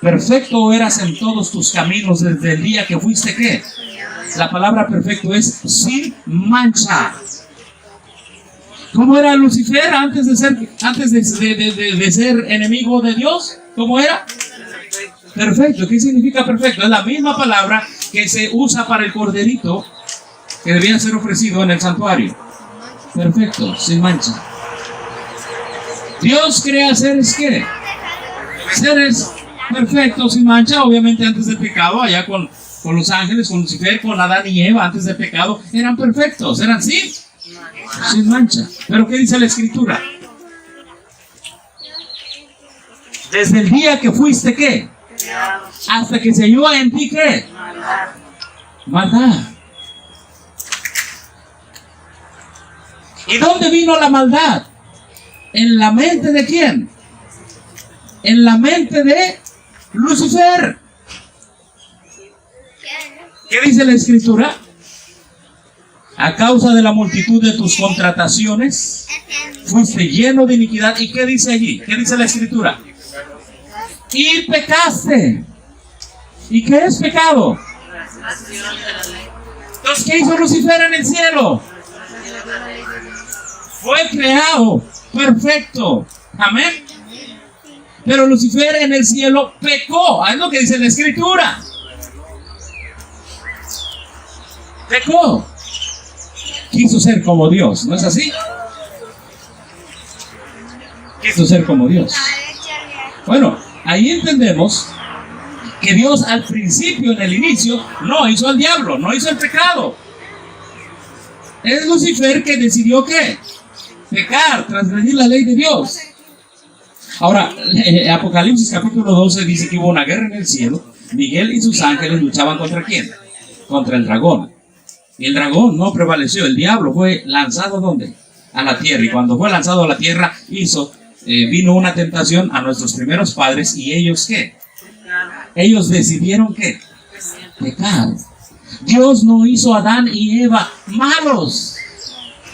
Perfecto eras en todos tus caminos desde el día que fuiste ¿qué? La palabra perfecto es sin mancha. ¿Cómo era Lucifer antes de ser enemigo de Dios? ¿Cómo era? Perfecto. ¿Qué significa perfecto? Es la misma palabra que se usa para el corderito que debía ser ofrecido en el santuario. Perfecto, sin mancha. Dios crea seres ¿qué? Seres perfectos, sin mancha. Obviamente antes del pecado, allá con los ángeles, con Lucifer, con Adán y Eva, antes del pecado, eran perfectos, eran sin mancha. Pero ¿qué dice la escritura? Desde el día que fuiste ¿qué? Hasta que se halló en ti ¿qué? Maldad. ¿Y dónde vino la maldad? ¿En la mente de quién? En la mente de Lucifer. ¿Qué dice la escritura? A causa de la multitud de tus contrataciones, fuiste lleno de iniquidad. ¿Y qué dice allí? ¿Qué dice la escritura? Y pecaste. ¿Y qué es pecado? Entonces, ¿qué hizo Lucifer en el cielo? Fue creado perfecto. Amén. Pero Lucifer en el cielo pecó. Es lo que dice la escritura. Pecó. Quiso ser como Dios. ¿No es así? quiso ser como Dios. Bueno, ahí entendemos que Dios al principio, en el inicio, no hizo al diablo, no hizo el pecado. Es Lucifer que decidió ¿qué? Pecar, transgredir la ley de Dios. Ahora, Apocalipsis capítulo 12 dice que hubo una guerra en el cielo. Miguel y sus ángeles luchaban ¿contra quién? Contra el dragón. Y el dragón no prevaleció. El diablo fue lanzado ¿dónde? A la tierra. Y cuando fue lanzado a la tierra, vino una tentación a nuestros primeros padres. ¿Y ellos qué? Ellos decidieron ¿qué? Pecar. Dios no hizo a Adán y Eva malos.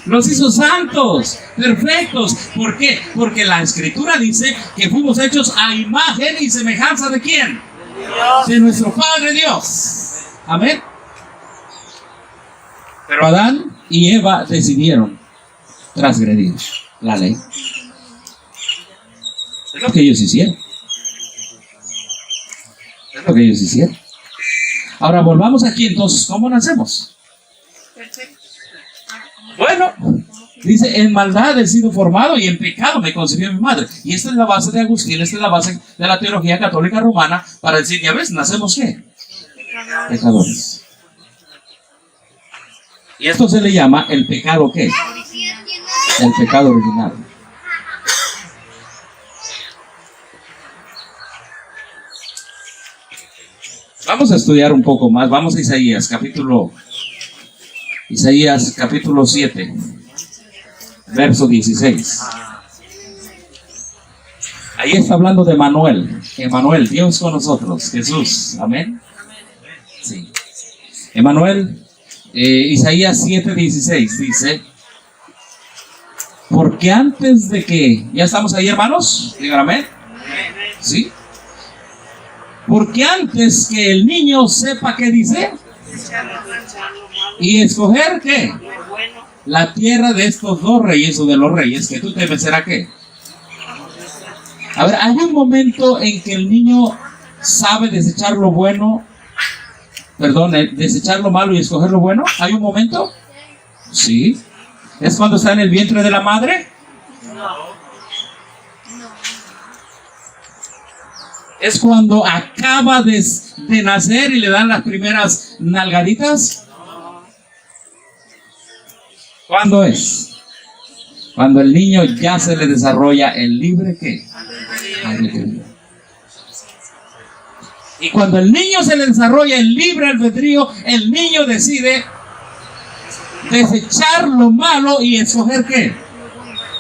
Los hizo santos, perfectos. ¿Por qué? Porque la Escritura dice que fuimos hechos a imagen y semejanza ¿de quién? Dios. De nuestro Padre Dios. Amén. Pero Adán y Eva decidieron transgredir la ley. Es lo que ellos hicieron. Es lo que ellos hicieron. Ahora volvamos aquí entonces. ¿Cómo nacemos? Bueno, dice, en maldad he sido formado y en pecado me concibió mi madre. Y esta es la base de Agustín, esta es la base de la teología católica romana para decir, ya ves, ¿nacemos qué? Pecadores. Y esto se le llama el pecado ¿qué? El pecado original. Vamos a estudiar un poco más. Vamos a Isaías capítulo 7, verso 16. Ahí está hablando de Emanuel, Dios con nosotros, Jesús. Amén. Sí. Emanuel, Isaías 7, 16 dice, porque antes de que, ¿ya estamos ahí, hermanos? Digan amén. Sí. Porque antes que el niño sepa qué dice y escoger qué, la tierra de estos dos reyes o de los reyes que tú debes ser a qué. A ver, hay un momento en que el niño sabe desechar lo bueno, desechar lo malo y escoger lo bueno. ¿Hay un momento? Sí. ¿Es cuando está en el vientre de la madre? ¿Es cuando acaba de nacer y le dan las primeras nalgaditas? ¿Cuándo es? Cuando el niño ya se le desarrolla el libre ¿qué? Albedrío. Y cuando el niño se le desarrolla el libre albedrío, el niño decide desechar lo malo y escoger ¿qué?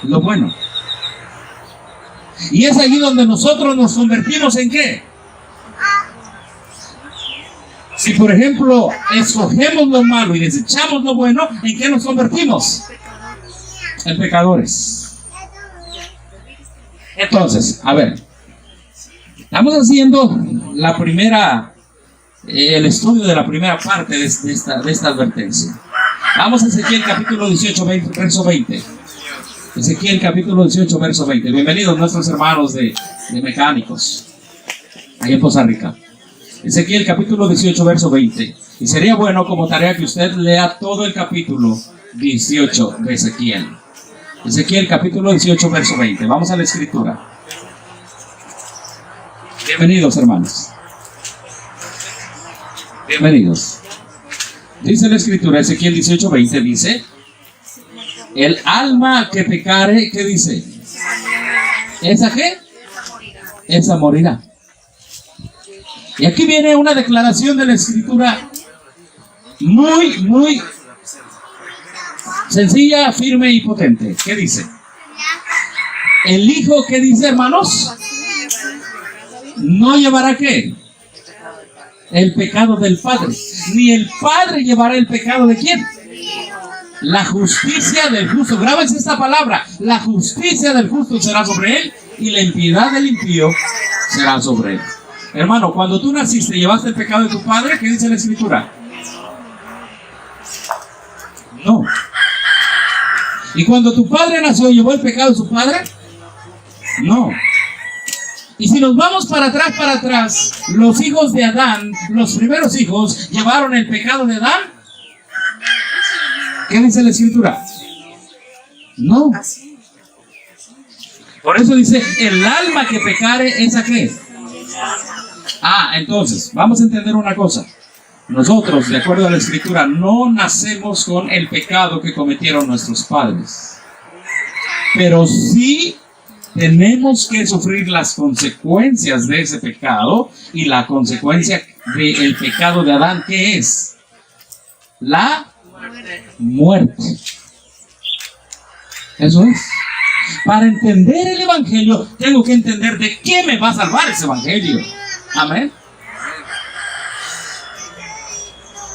Lo bueno. Y es allí donde nosotros nos convertimos en ¿qué? Si por ejemplo escogemos lo malo y desechamos lo bueno, ¿en qué nos convertimos? En pecadores. Entonces, a ver, estamos haciendo el estudio de la primera parte de esta advertencia. Vamos a Ezequiel capítulo 18, verso 20. Ezequiel capítulo 18, verso 20. Bienvenidos nuestros hermanos de mecánicos, allá en Poza Rica. Ezequiel capítulo 18, verso 20. Y sería bueno como tarea que usted lea todo el capítulo 18 de Ezequiel. Ezequiel capítulo 18, verso 20. Vamos a la escritura. Bienvenidos, hermanos. Bienvenidos. Dice la escritura, Ezequiel 18, 20, dice: el alma que pecare, ¿qué dice? ¿Esa qué? Esa morirá. Y aquí viene una declaración de la escritura muy, muy sencilla, firme y potente. ¿Qué dice? El hijo, ¿qué dice, hermanos? No llevará ¿qué? El pecado del padre. Ni el padre llevará el pecado de ¿quién? La justicia del justo. Grábense esta palabra. La justicia del justo será sobre él y la impiedad del impío será sobre él. Hermano, cuando tú naciste, ¿llevaste el pecado de tu padre? ¿Qué dice la escritura? No. ¿Y cuando tu padre nació, llevó el pecado de su padre? No. Y si nos vamos para atrás, los hijos de Adán, los primeros hijos, ¿llevaron el pecado de Adán? ¿Qué dice la escritura? No. Por eso dice, el alma que pecare, ¿esa qué? Entonces, vamos a entender una cosa. Nosotros, de acuerdo a la Escritura, no nacemos con el pecado que cometieron nuestros padres. Pero sí tenemos que sufrir las consecuencias de ese pecado, y la consecuencia del pecado de Adán, ¿qué es? La muerte. Eso es. Para entender el Evangelio, tengo que entender de qué me va a salvar ese Evangelio. Amén.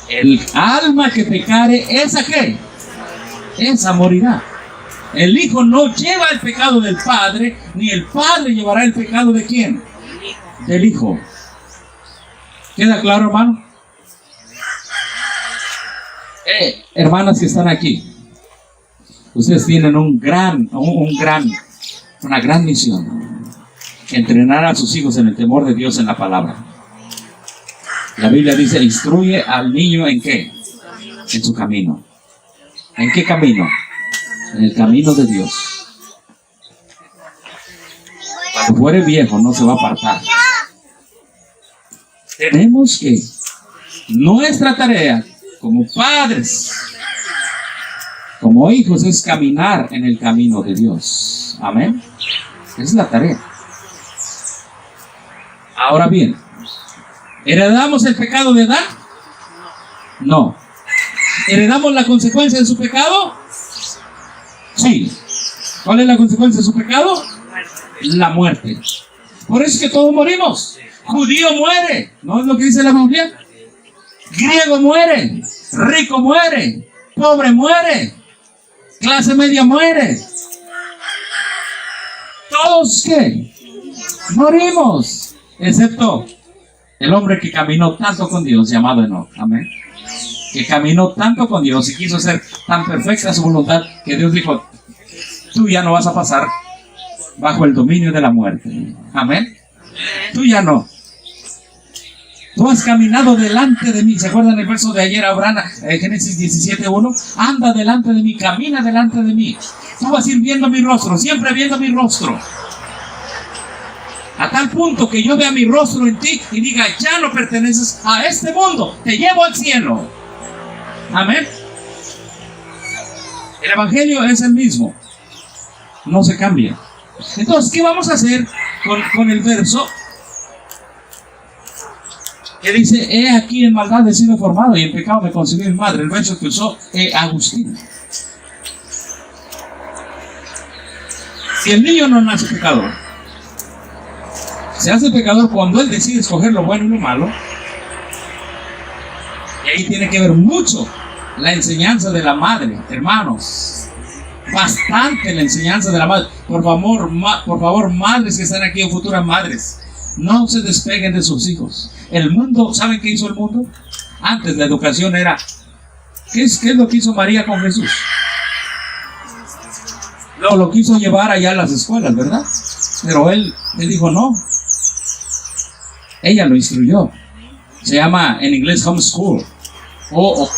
El alma que pecare, ¿esa qué? Esa morirá. El Hijo no lleva el pecado del Padre, ni el Padre llevará el pecado ¿de quién? Del Hijo. ¿Queda claro, hermano? Hermanas que están aquí, ustedes tienen una gran misión: entrenar a sus hijos en el temor de Dios, en la palabra. La Biblia dice, instruye al niño ¿en qué? En su camino. ¿En qué camino? En el camino de Dios. Cuando fuere viejo no se va a apartar. Tenemos que, nuestra tarea como padres, como hijos, es caminar en el camino de Dios. Amén. Esa es la tarea. Ahora bien, ¿heredamos el pecado de Adán? No. ¿Heredamos la consecuencia de su pecado? Sí. ¿Cuál es la consecuencia de su pecado? La muerte. Por eso es que todos morimos. Judío muere, ¿no es lo que dice la Biblia? Griego muere, rico muere, pobre muere, clase media muere. ¿Todos qué? Morimos, excepto el hombre que caminó tanto con Dios, llamado Enoc. Amén. Que caminó tanto con Dios y quiso hacer tan perfecta su voluntad que Dios dijo, tú ya no vas a pasar bajo el dominio de la muerte. Amén. Tú ya no. Tú has caminado delante de mí. ¿Se acuerdan el verso de ayer, Abraham, Génesis 17:1? Anda delante de mí, camina delante de mí. Tú vas a ir viendo mi rostro, siempre viendo mi rostro. A tal punto que yo vea mi rostro en ti y diga, ya no perteneces a este mundo, te llevo al cielo. Amén. El Evangelio es el mismo, no se cambia. Entonces, ¿qué vamos a hacer con el verso que dice, he aquí en maldad he sido formado y en pecado me concibió mi madre? El verso que usó Agustín. Si el niño no nace pecador, se hace pecador cuando él decide escoger lo bueno y lo malo. Y ahí tiene que ver mucho la enseñanza de la madre, hermanos. Bastante la enseñanza de la madre. Por favor, madres que están aquí o futuras madres, no se despeguen de sus hijos. El mundo, ¿saben qué hizo el mundo? Antes la educación era, ¿qué es lo que hizo María con Jesús? Lo quiso llevar allá a las escuelas, ¿verdad? Pero él dijo no. Ella lo instruyó. Se llama en inglés homeschool o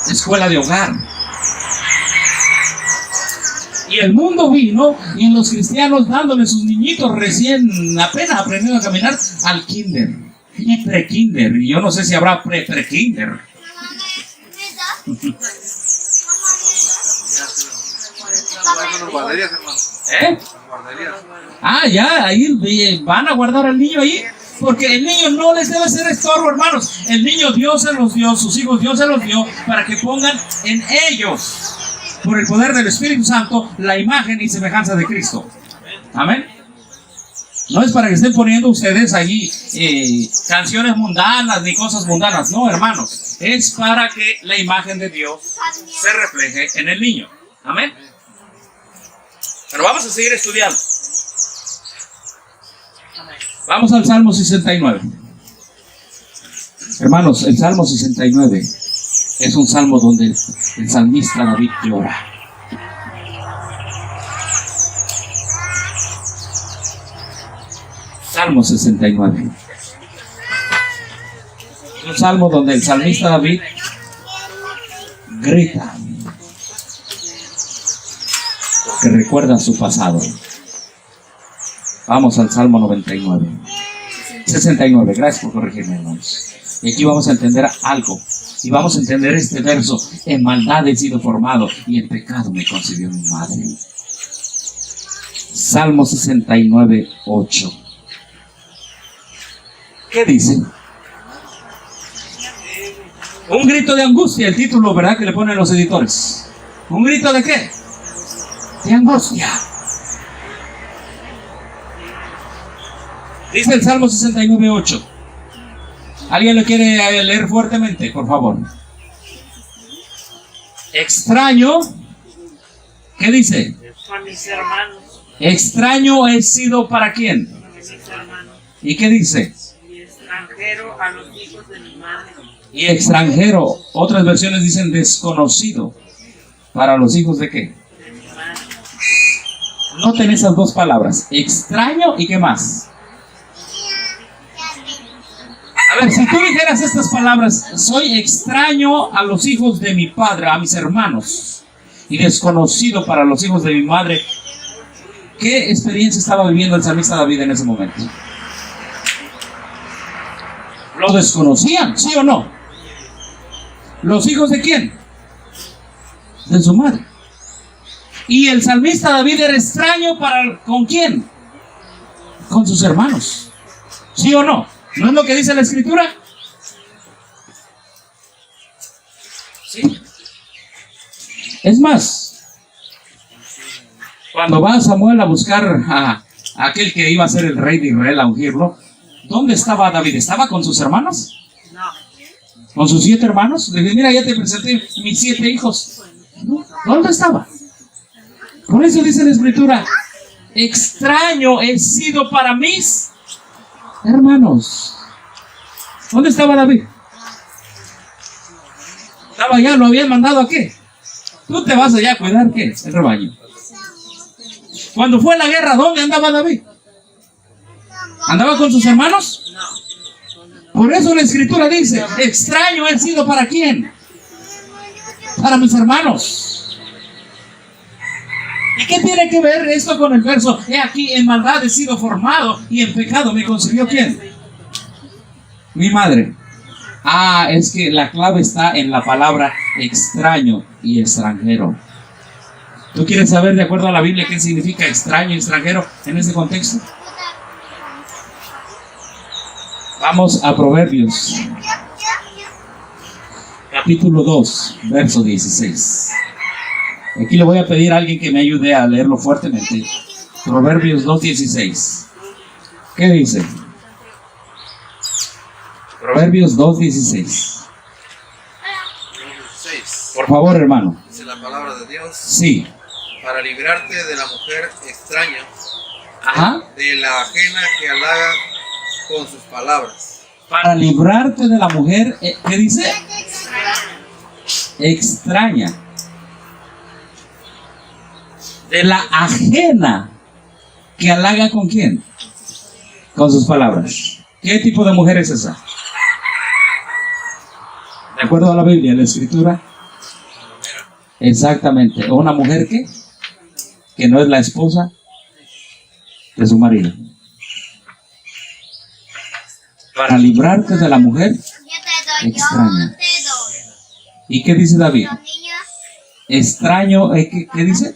escuela de hogar. Y el mundo vino y los cristianos dándole sus niñitos recién apenas aprendiendo a caminar al kinder y pre-kinder. Y yo no sé si habrá pre-kinder. Ya, ahí van a guardar al niño ahí. Porque el niño no les debe ser estorbo, hermanos. El niño Dios se los dio, sus hijos Dios se los dio para que pongan en ellos, por el poder del Espíritu Santo, la imagen y semejanza de Cristo. Amén. No es para que estén poniendo ustedes allí canciones mundanas ni cosas mundanas. No, hermanos. Es para que la imagen de Dios se refleje en el niño. Amén. Pero vamos a seguir estudiando. Vamos al Salmo 69. Hermanos, el Salmo 69 es un salmo donde el salmista David llora. Salmo 69. Es un salmo donde el salmista David grita porque recuerda su pasado. Vamos al Salmo 99. 69, gracias por corregirme, hermanos. Y aquí vamos a entender algo. Y vamos a entender este verso. En maldad he sido formado y en pecado me concibió mi madre. Salmo 69, 8. ¿Qué dice? Un grito de angustia, el título, ¿verdad? Que le ponen los editores. ¿Un grito de qué? De angustia. Dice el Salmo 69, 8. ¿Alguien lo quiere leer fuertemente, por favor? Extraño. ¿Qué dice? A mis hermanos. Extraño he sido para quién. A mis hermanos. ¿Y qué dice? Y extranjero a los hijos de mi madre. Y extranjero. Otras versiones dicen desconocido. ¿Para los hijos de qué? De mi madre. Noten esas dos palabras. Extraño y ¿qué más? A ver, si tú dijeras estas palabras, soy extraño a los hijos de mi padre, a mis hermanos, y desconocido para los hijos de mi madre, ¿qué experiencia estaba viviendo el salmista David en ese momento? ¿Lo desconocían, sí o no? ¿Los hijos de quién? De su madre. Y el salmista David era extraño para ¿con quién? Con sus hermanos. ¿Sí o no? ¿No es lo que dice la escritura? Sí. Es más, cuando va Samuel a buscar a aquel que iba a ser el rey de Israel, a ungirlo, ¿dónde estaba David? ¿Estaba con sus hermanos? No. ¿Con sus 7 hermanos? Le dije, mira, ya te presenté mis 7 hijos. ¿No? ¿Dónde estaba? Por eso dice la escritura, extraño he sido para mis hermanos. ¿Dónde estaba David? Estaba allá, lo habían mandado a qué. Tú te vas allá a cuidar qué, el rebaño. Cuando fue la guerra, ¿dónde andaba David? ¿Andaba con sus hermanos? Por eso la escritura dice, extraño he sido para quién. Para mis hermanos. ¿Y qué tiene que ver esto con el verso? He aquí, en maldad he sido formado y en pecado me concibió ¿quién? Mi madre. Ah, es que la clave está en la palabra extraño y extranjero. ¿Tú quieres saber, de acuerdo a la Biblia, qué significa extraño y extranjero en este contexto? Vamos a Proverbios, capítulo 2, verso 16. Aquí le voy a pedir a alguien que me ayude a leerlo fuertemente. Proverbios 2:16. ¿Qué dice? Proverbios 2:16. Por favor, hermano. Dice la palabra de Dios. Sí. Para librarte de la mujer extraña, Ajá. de la ajena que halaga con sus palabras. Para librarte de la mujer, ¿qué dice? Extraña. De la ajena que halaga ¿con quién? Con sus palabras. ¿Qué tipo de mujer es esa? De acuerdo a la Biblia, la escritura. Exactamente. ¿Una mujer qué? Que no es la esposa de su marido. Para librarte de la mujer extraña. ¿Y qué dice David? Extraño, ¿qué dice?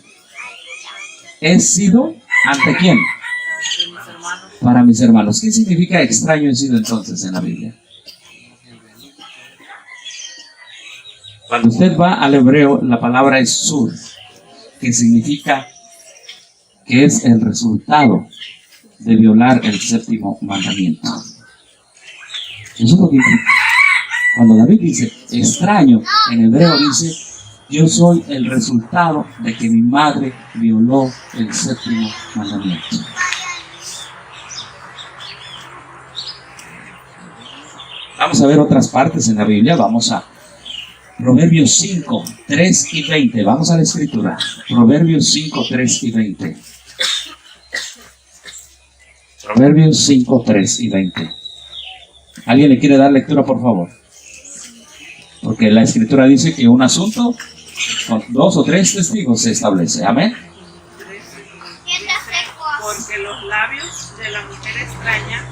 He sido, ¿ante quién? Para mis hermanos. ¿Qué significa extraño he sido entonces en la Biblia? Cuando usted va al hebreo, la palabra es sur, que significa que es el resultado de violar el 7º mandamiento. Eso es lo que implica. Cuando David dice extraño, en hebreo dice yo soy el resultado de que mi madre violó el 7º mandamiento. Vamos a ver otras partes en la Biblia. Vamos a Proverbios 5, 3 y 20. Vamos a la escritura. Proverbios 5, 3 y 20. Proverbios 5, 3 y 20. ¿Alguien le quiere dar lectura, por favor? Porque la escritura dice que un asunto con 2 o 3 testigos se establece. Amén. Porque los labios de la mujer extraña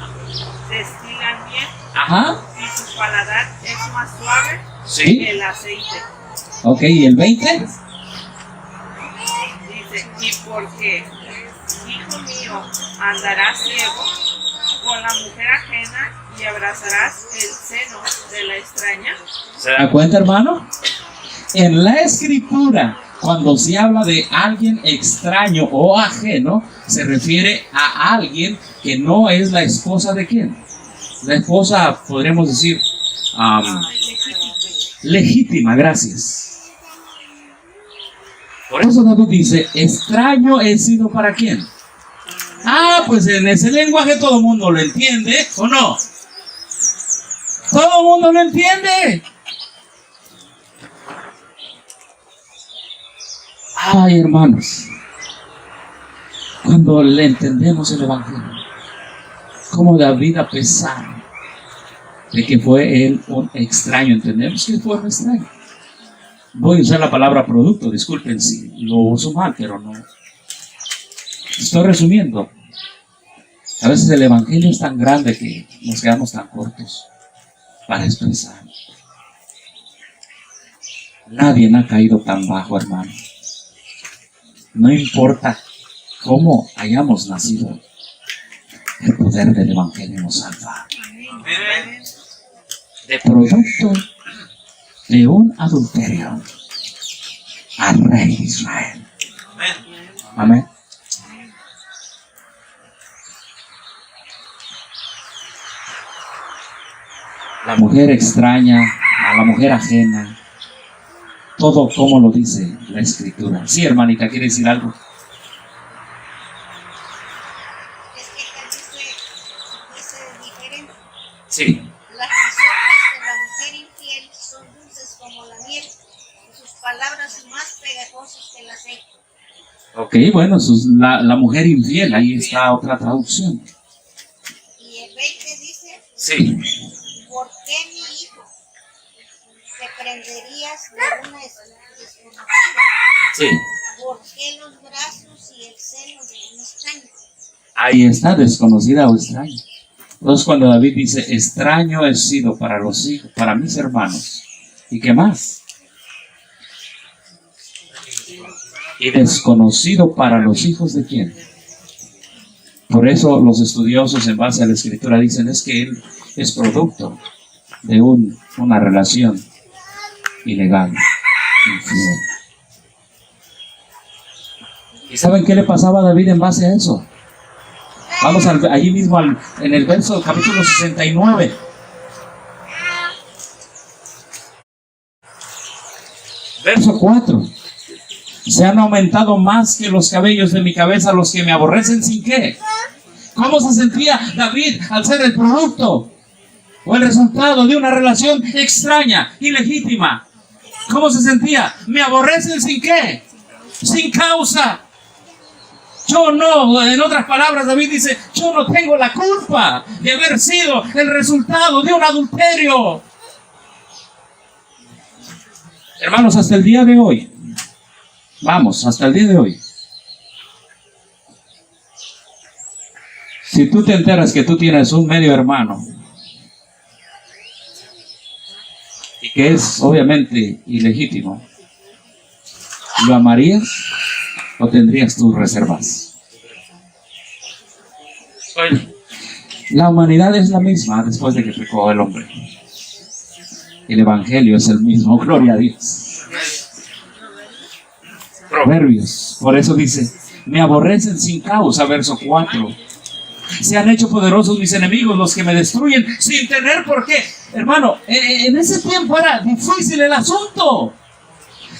destilan bien Ajá. y su paladar es más suave Sí. que el aceite. Ok, ¿y el 20? Dice, y porque, hijo mío, andarás ciego con la mujer ajena y abrazarás el seno de la extraña. ¿Se da cuenta, hermano? En la escritura, cuando se habla de alguien extraño o ajeno, se refiere a alguien que no es la esposa de quién. La esposa, podríamos decir, legítima, gracias. Por eso David dice, extraño he sido para quién. Ah, pues en ese lenguaje todo el mundo lo entiende, ¿o no? Todo el mundo lo entiende. Ay, hermanos, cuando le entendemos el Evangelio, como David, a pesar de que fue él un extraño, entendemos que fue un extraño. Voy a usar la palabra producto, disculpen si lo uso mal, pero no. Estoy resumiendo. A veces el Evangelio es tan grande que nos quedamos tan cortos para expresar. Nadie ha caído tan bajo, hermano. No importa cómo hayamos nacido, el poder del Evangelio nos salva. De producto de un adulterio al Rey de Israel. Amén. La mujer extraña, a la mujer ajena, todo como lo dice la Escritura. Sí, hermanita, ¿quiere decir algo? Es que dice diferente. Sí. Las risotas de la mujer infiel son dulces como la miel, y sus palabras más pegajosas que el aceite. Ok, bueno, la mujer infiel, ahí está otra traducción. Y el 20 dice, Sí. ¿por qué, mi hijo, te prenderías de una desconocida? Sí. ¿Por qué los brazos y el seno de un extraño? Ahí está, desconocida o extraña. Entonces cuando David dice, extraño he sido para los hijos, para mis hermanos. ¿Y qué más? Y desconocido para los hijos de quién. Por eso los estudiosos en base a la Escritura dicen es que él es producto de una relación ilegal, infiel. ¿Y saben qué le pasaba a David en base a eso? Vamos allí mismo en el verso capítulo 69. Verso 4. Se han aumentado más que los cabellos de mi cabeza los que me aborrecen sin qué. ¿Cómo se sentía David al ser el producto o el resultado de una relación extraña, ilegítima? ¿Cómo se sentía? Me aborrecen sin qué. Sin causa. Yo no, en otras palabras, David dice, yo no tengo la culpa de haber sido el resultado de un adulterio. Hermanos, hasta el día de hoy, vamos, hasta el día de hoy, si tú te enteras que tú tienes un medio hermano y que es obviamente ilegítimo, ¿lo amarías o tendrías tus reservas? La humanidad es la misma después de que pecó el hombre. El Evangelio es el mismo, gloria a Dios. Proverbios, por eso dice, me aborrecen sin causa, verso 4. Se han hecho poderosos mis enemigos, los que me destruyen sin tener por qué. Hermano, en ese tiempo era difícil el asunto.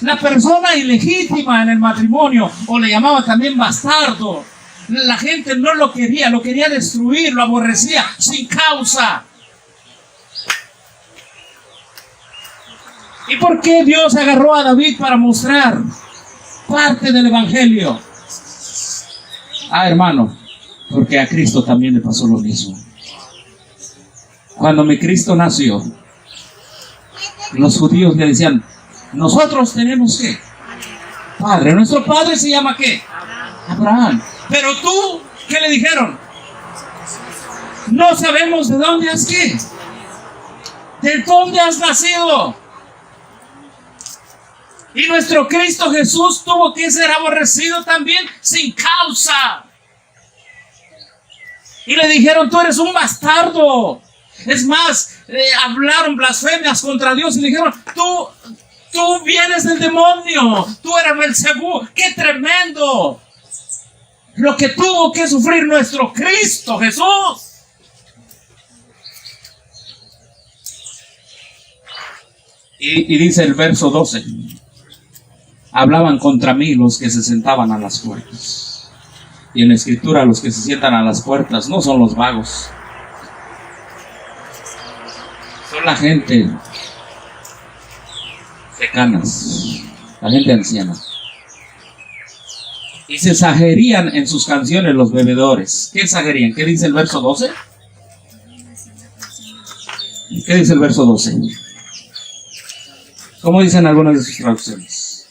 La persona ilegítima en el matrimonio, o le llamaban también bastardo, la gente no lo quería destruir, lo aborrecía sin causa. ¿Y por qué Dios agarró a David para mostrar parte del Evangelio? Ah, hermano, porque a Cristo también le pasó lo mismo. Cuando mi Cristo nació, los judíos le decían, nosotros tenemos ¿qué? Padre. Nuestro padre se llama ¿qué? Abraham. Pero tú ¿Qué le dijeron? No sabemos de dónde has qué. ¿De dónde has nacido? Y nuestro Cristo Jesús tuvo que ser aborrecido también sin causa. Y le dijeron, tú eres un bastardo. Es más, hablaron blasfemias contra Dios y le dijeron, tú vienes del demonio, tú eres Belcebú. ¡Qué tremendo! Lo que tuvo que sufrir nuestro Cristo Jesús. Y dice el verso 12, hablaban contra mí los que se sentaban a las puertas. Y en la escritura los que se sientan a las puertas no son los vagos, son la gente de canas, la gente anciana. Y se exagerían en sus canciones los bebedores. ¿Qué exagerían? ¿Qué dice el verso 12? ¿Qué dice el verso 12? ¿Cómo dicen algunas de sus traducciones?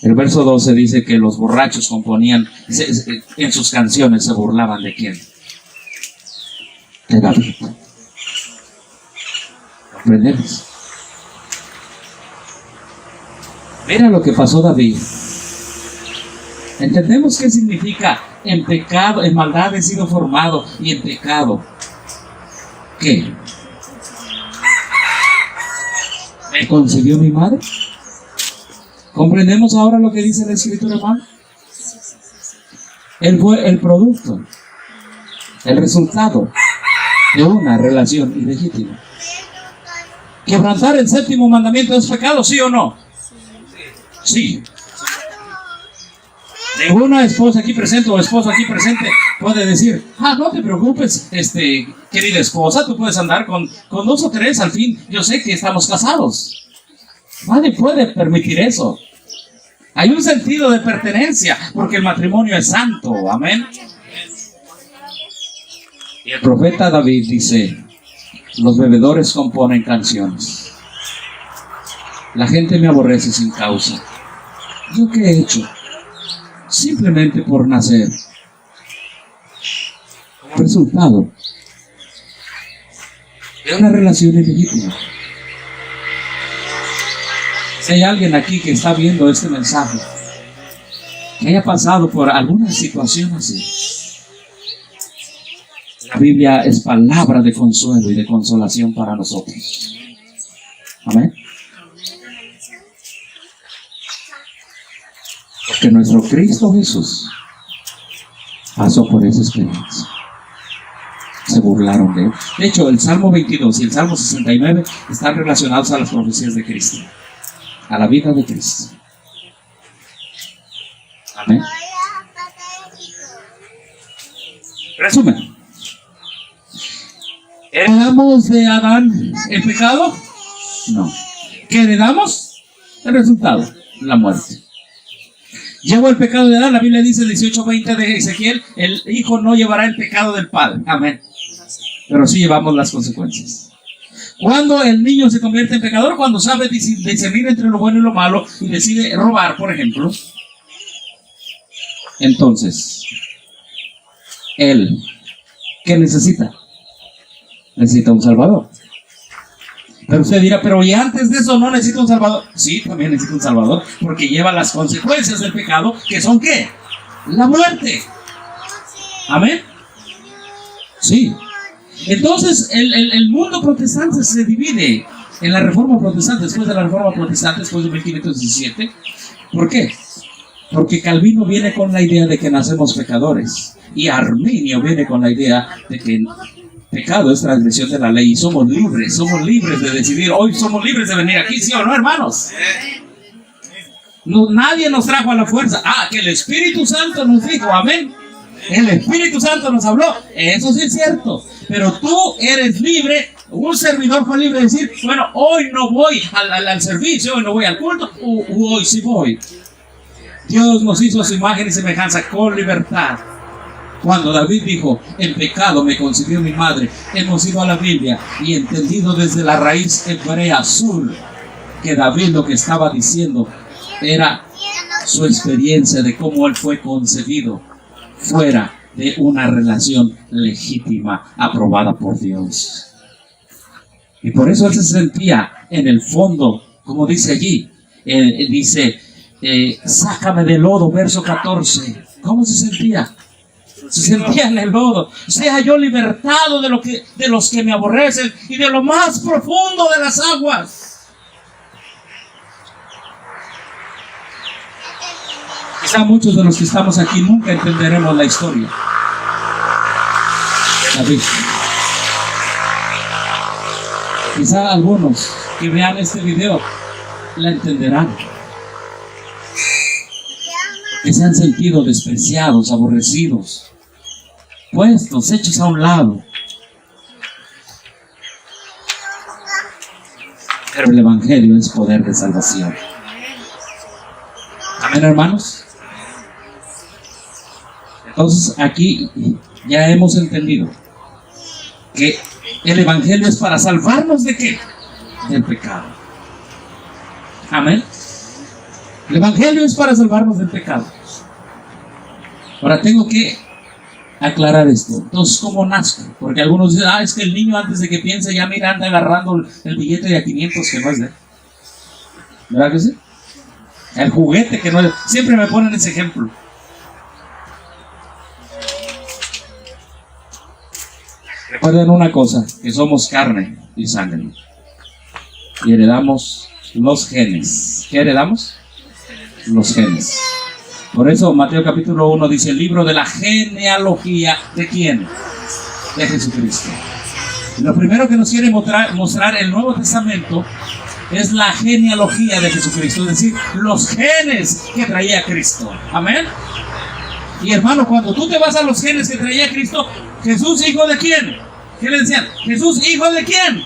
El verso 12 dice que los borrachos componían, en sus canciones se burlaban ¿de quién? De David. ¿Comprendemos? Mira lo que pasó David. Entendemos qué significa en pecado, en maldad he sido formado y en pecado. ¿Qué? ¿Me concibió mi madre? ¿Comprendemos ahora lo que dice la escritura, hermano? Él fue el producto, el resultado de una relación ilegítima. ¿Quebrantar el séptimo mandamiento es pecado, sí o no? Sí. Ninguna esposa aquí presente o esposo aquí presente puede decir, no te preocupes, querida esposa, tú puedes andar con 2 o 3 al fin, yo sé que estamos casados. Nadie puede permitir eso. Hay un sentido de pertenencia, porque el matrimonio es santo, amén. Y el profeta David dice, los bebedores componen canciones. La gente me aborrece sin causa. ¿Yo qué he hecho? Simplemente por nacer. Como resultado de una relación ilegítima. Si hay alguien aquí que está viendo este mensaje, que haya pasado por alguna situación así, la Biblia es palabra de consuelo y de consolación para nosotros. Amén. Porque nuestro Cristo Jesús pasó por esa experiencia. Se burlaron de él. De hecho, el Salmo 22 y el Salmo 69 están relacionados a las profecías de Cristo, a la vida de Cristo. Amén. Resumen. ¿Heredamos de Adán el pecado? No. ¿Qué heredamos? El resultado, la muerte. Llevó el pecado de Adán, la Biblia dice 18:20 de Ezequiel, el hijo no llevará el pecado del padre. Amén. Pero sí llevamos las consecuencias. Cuando el niño se convierte en pecador, cuando sabe discernir entre lo bueno y lo malo y decide robar, por ejemplo, entonces, él, ¿qué necesita? Necesita un salvador. Pero usted dirá, pero ¿y antes de eso no necesita un salvador? Sí, también necesita un salvador, porque lleva las consecuencias del pecado, que son ¿qué? La muerte. Amén. Sí. Entonces el mundo protestante se divide en la Reforma Protestante, después de la Reforma Protestante, después de 1517. ¿Por qué? Porque Calvino viene con la idea de que nacemos pecadores, y Arminio viene con la idea de que pecado es transgresión de la ley y somos libres de decidir. Hoy somos libres de venir aquí, ¿sí o no, hermanos? No, nadie nos trajo a la fuerza. Que el Espíritu Santo nos dijo, amén. El Espíritu Santo nos habló, eso sí es cierto. Pero tú eres libre, un servidor fue libre de decir, bueno, hoy no voy al servicio, hoy no voy al culto, o hoy sí voy. Dios nos hizo a su imagen y semejanza con libertad. Cuando David dijo, en pecado me concibió mi madre, hemos ido a la Biblia y entendido desde la raíz hebrea azul que David lo que estaba diciendo era su experiencia de cómo él fue concebido fuera de una relación legítima, aprobada por Dios. Y por eso él se sentía en el fondo, como dice allí, sácame del lodo, verso 14. ¿Cómo se sentía? Se sentía en el lodo. Sea yo libertado de los que me aborrecen y de lo más profundo de las aguas. Quizá muchos de los que estamos aquí nunca entenderemos la historia de David. Quizá algunos que vean este video la entenderán. Que se han sentido despreciados, aborrecidos, puestos, hechos a un lado. Pero el Evangelio es poder de salvación. Amén, hermanos. Entonces aquí ya hemos entendido que el Evangelio es para salvarnos ¿de qué? Del pecado. Amén. El Evangelio es para salvarnos del pecado. Ahora tengo que aclarar esto. Entonces, ¿cómo nazco? Porque algunos dicen, es que el niño antes de que piense ya mira anda agarrando el billete de a 500 que no es de él. ¿Verdad que sí? El juguete que no es. Siempre me ponen ese ejemplo. Recuerden una cosa, que somos carne y sangre. Y heredamos los genes. ¿Qué heredamos? Los genes. Por eso Mateo capítulo 1 dice el libro de la genealogía. ¿De quién? De Jesucristo. Y lo primero que nos quiere mostrar el Nuevo Testamento es la genealogía de Jesucristo, es decir, los genes que traía Cristo. Amén. Y hermano, cuando tú te vas a los genes que traía Cristo, Jesús, hijo de quién? ¿Qué le decían? Jesús, hijo de quién?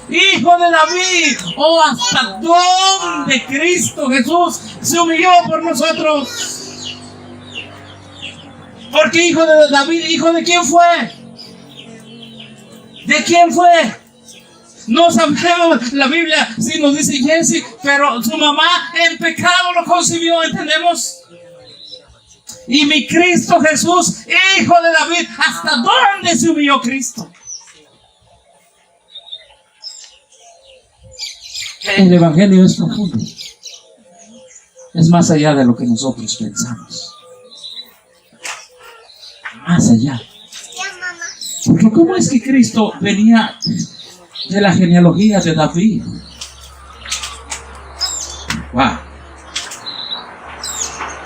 Hijo de David. Oh, hasta dónde Cristo Jesús se humilló por nosotros. Porque hijo de David, hijo de quién fue? ¿De quién fue? No sabemos, la Biblia sí nos dice Jesse, pero su mamá en pecado lo concibió, ¿entendemos? Y mi Cristo Jesús, hijo de David, ¿hasta dónde se humilló Cristo? El Evangelio es profundo. Es más allá de lo que nosotros pensamos. Más allá. Porque ¿cómo es que Cristo venía de la genealogía de David? Wow.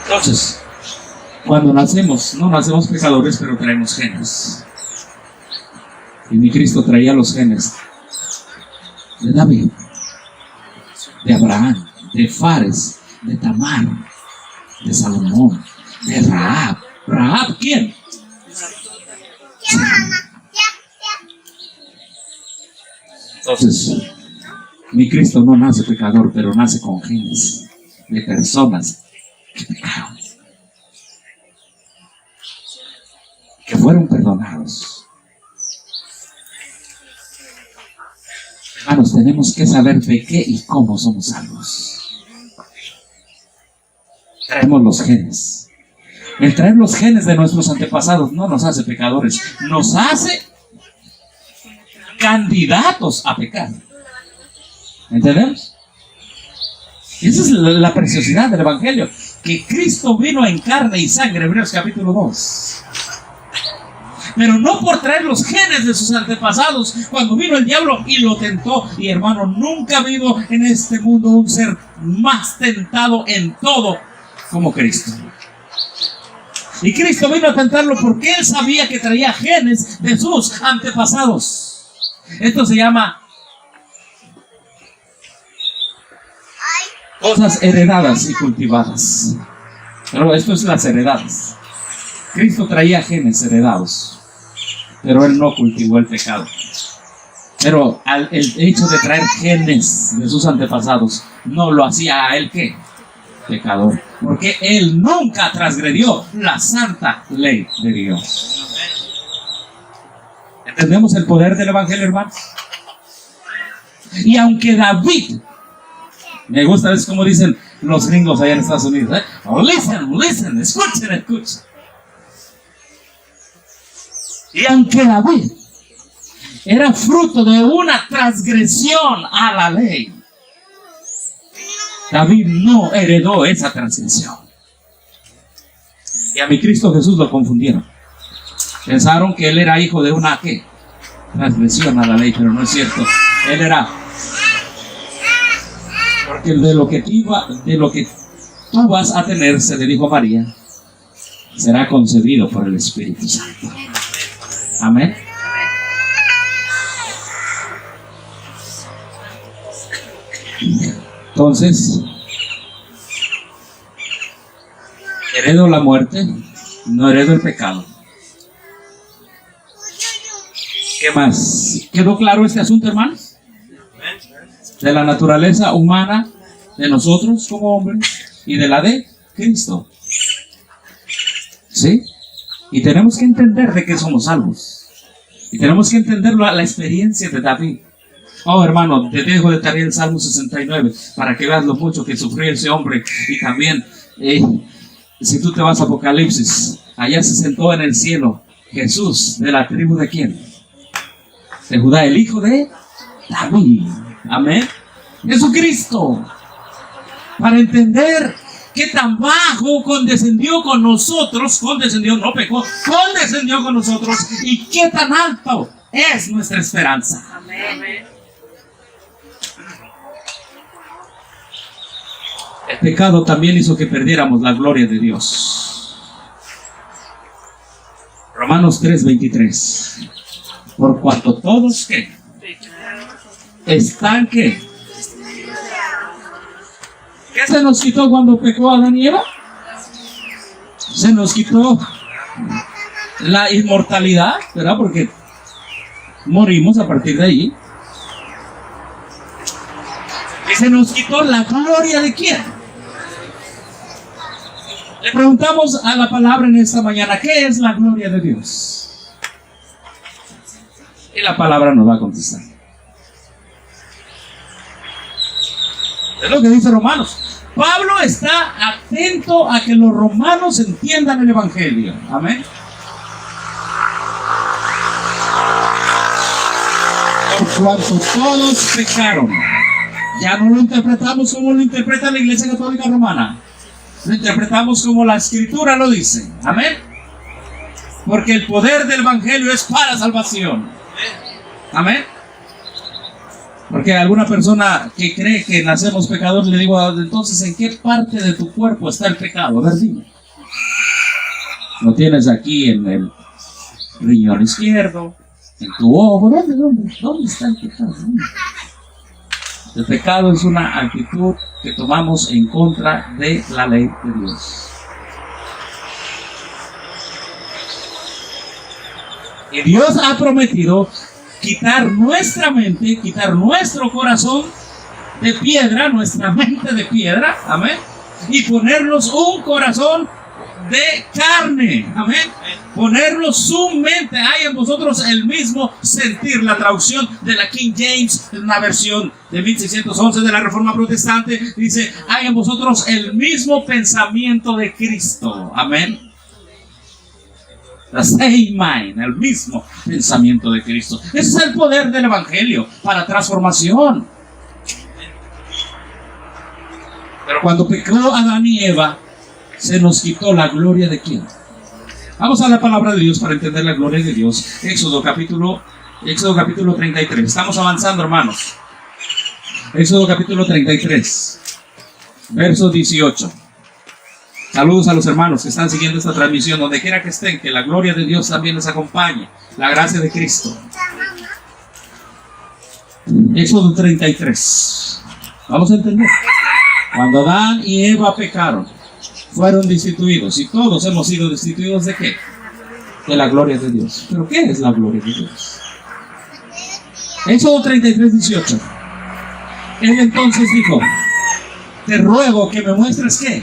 Entonces, cuando nacemos, no nacemos pecadores, pero traemos genes. Y mi Cristo traía los genes de David, de Abraham, de Fares, de Tamar, de Salomón, de Rahab. ¿Rahab quién? Entonces, mi Cristo no nace pecador, pero nace con genes de personas que pecaron, que fueron perdonados. Hermanos, tenemos que saber de qué y cómo somos salvos. Traemos los genes. El traer los genes de nuestros antepasados no nos hace pecadores, nos hace candidatos a pecar. ¿Entendemos? Esa es la preciosidad del Evangelio, que Cristo vino en carne y sangre, Hebreos capítulo 2. Pero no por traer los genes de sus antepasados, cuando vino el diablo y lo tentó. Y hermano, nunca ha habido en este mundo un ser más tentado en todo como Cristo. Y Cristo vino a tentarlo porque Él sabía que traía genes de sus antepasados. Esto se llama cosas heredadas y cultivadas. Pero esto es las heredadas. Cristo traía genes heredados, pero Él no cultivó el pecado. Pero el hecho de traer genes de sus antepasados no lo hacía a Él ¿qué? Pecador. Porque Él nunca transgredió la santa ley de Dios. ¿Entendemos el poder del Evangelio, hermanos? Y aunque David, me gusta, es como dicen, los gringos allá en Estados Unidos. Listen, escuchen. Y aunque David era fruto de una transgresión a la ley, David no heredó esa transgresión. Y a mi Cristo Jesús lo confundieron. Pensaron que él era hijo de una ¿qué? Transgresión a la ley, pero no es cierto. Él era, porque de lo que tú vas a tener, se le dijo a María, será concebido por el Espíritu Santo. Amén. Entonces, heredo la muerte, no heredo el pecado. ¿Qué más? ¿Quedó claro este asunto, hermanos? De la naturaleza humana de nosotros como hombres y de la de Cristo. ¿Sí? Y tenemos que entender de qué somos salvos. Y tenemos que entender la experiencia de David. Oh, hermano, te dejo de tarea el Salmo 69 para que veas lo mucho que sufrió ese hombre. Y también, si tú te vas a Apocalipsis, allá se sentó en el cielo Jesús, de la tribu de ¿quién? De Judá, el hijo de David. Amén. Jesucristo. Para entender qué tan bajo condescendió con nosotros, condescendió, no pecó, condescendió con nosotros, y qué tan alto es nuestra esperanza. Amén. El pecado también hizo que perdiéramos la gloria de Dios. Romanos 3:23. Por cuanto todos que están que ¿qué se nos quitó cuando pecó Adán y Eva? Se nos quitó la inmortalidad, ¿verdad? Porque morimos a partir de ahí. Y se nos quitó la gloria de ¿quién? Le preguntamos a la palabra en esta mañana, ¿qué es la gloria de Dios? Y la palabra nos va a contestar. Es lo que dice Romanos. Pablo está atento a que los romanos entiendan el Evangelio. Amén. Por cuanto todos pecaron. Ya no lo interpretamos como lo interpreta la Iglesia Católica Romana. Lo interpretamos como la Escritura lo dice. Amén. Porque el poder del Evangelio es para salvación. Amén. Porque alguna persona que cree que nacemos pecadores, le digo, entonces, ¿en qué parte de tu cuerpo está el pecado? A ver, dime. Lo tienes aquí en el riñón izquierdo, en tu ojo. ¿Dónde está el pecado? El pecado es una actitud que tomamos en contra de la ley de Dios. Y Dios ha prometido quitar nuestra mente, quitar nuestro corazón de piedra, nuestra mente de piedra, amén, y ponernos un corazón de carne, amén, ponernos su mente. Hay en vosotros el mismo sentir. La traducción de la King James, una versión de 1611 de la Reforma Protestante, dice, hay en vosotros el mismo pensamiento de Cristo, amén. The same mind, el mismo pensamiento de Cristo. Ese es el poder del Evangelio para transformación. Pero cuando pecó Adán y Eva, se nos quitó la gloria de ¿quién? Vamos a la palabra de Dios para entender la gloria de Dios. Éxodo capítulo 33. Estamos avanzando, hermanos. Éxodo capítulo 33, verso 18. Saludos a los hermanos que están siguiendo esta transmisión, donde quiera que estén, que la gloria de Dios también les acompañe, la gracia de Cristo. Éxodo 33. Vamos a entender. Cuando Adán y Eva pecaron, fueron destituidos, y todos hemos sido destituidos ¿de qué? De la gloria de Dios. ¿Pero qué es la gloria de Dios? Éxodo 33, 18. Él entonces dijo, te ruego que me muestres ¿qué?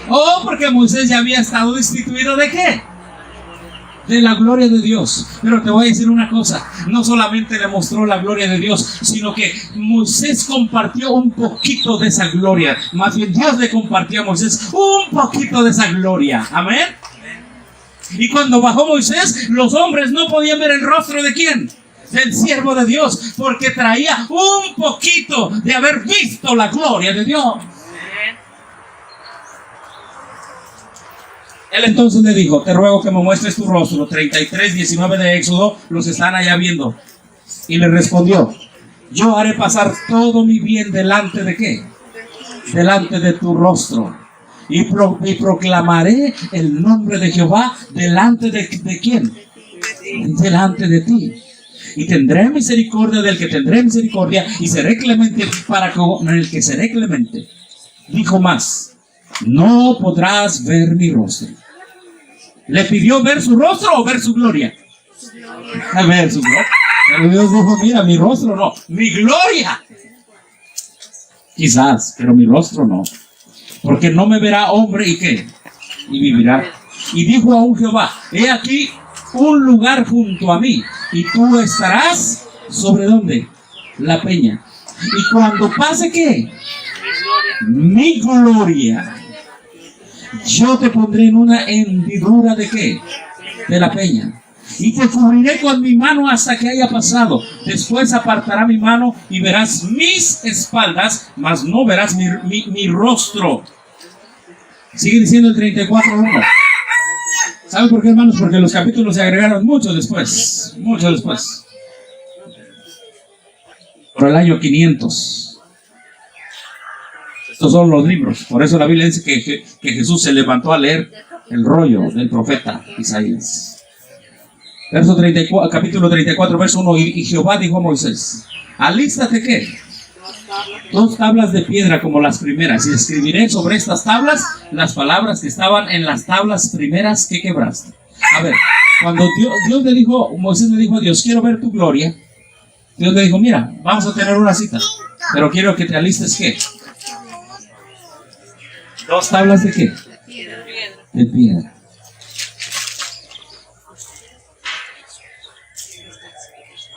Oh, porque Moisés ya había estado destituido ¿de qué? de la gloria de Dios. Pero te voy a decir una cosa, no solamente le mostró la gloria de Dios, sino que Moisés compartió un poquito de esa gloria. Más bien Dios le compartió a Moisés un poquito de esa gloria. Amén. Y cuando bajó Moisés, los hombres no podían ver el rostro de ¿quién? Del siervo de Dios, porque traía un poquito de haber visto la gloria de Dios. Él entonces le dijo, te ruego que me muestres tu rostro. 33:19 de Éxodo, los están allá viendo. Y le respondió, yo haré pasar todo mi bien delante de ¿qué? Delante de tu rostro. Y proclamaré el nombre de Jehová delante de ¿quién? Delante de ti. Y tendré misericordia del que tendré misericordia, y seré clemente para con el que seré clemente. Dijo más, no podrás ver mi rostro. ¿Le pidió ver su rostro o ver su gloria? A ver su gloria. Pero Dios dijo, mira, mi rostro no, mi gloria. Quizás, pero mi rostro no. Porque no me verá hombre y ¿qué? Y vivirá. Y dijo aún Jehová, he aquí un lugar junto a mí, y tú estarás sobre ¿dónde? La peña. Y cuando pase ¿qué? Mi gloria, yo te pondré en una hendidura de ¿qué? De la peña. Y te cubriré con mi mano hasta que haya pasado. Después apartará mi mano y verás mis espaldas, mas no verás mi rostro. Sigue diciendo el 34:1. ¿Saben por qué, hermanos? Porque los capítulos se agregaron mucho después. Mucho después. Por el año 500. Estos son los libros. Por eso la Biblia dice que Jesús se levantó a leer el rollo del profeta Isaías. Verso 34, capítulo 34, verso 1. Y Jehová dijo a Moisés, alístate ¿qué? 2 tablas de piedra como las primeras, y escribiré sobre estas tablas las palabras que estaban en las tablas primeras que quebraste. A ver, cuando Moisés le dijo a Dios, quiero ver tu gloria, Dios le dijo, mira, vamos a tener una cita, pero quiero que te alistes ¿qué? 2 tablas de ¿qué? De piedra.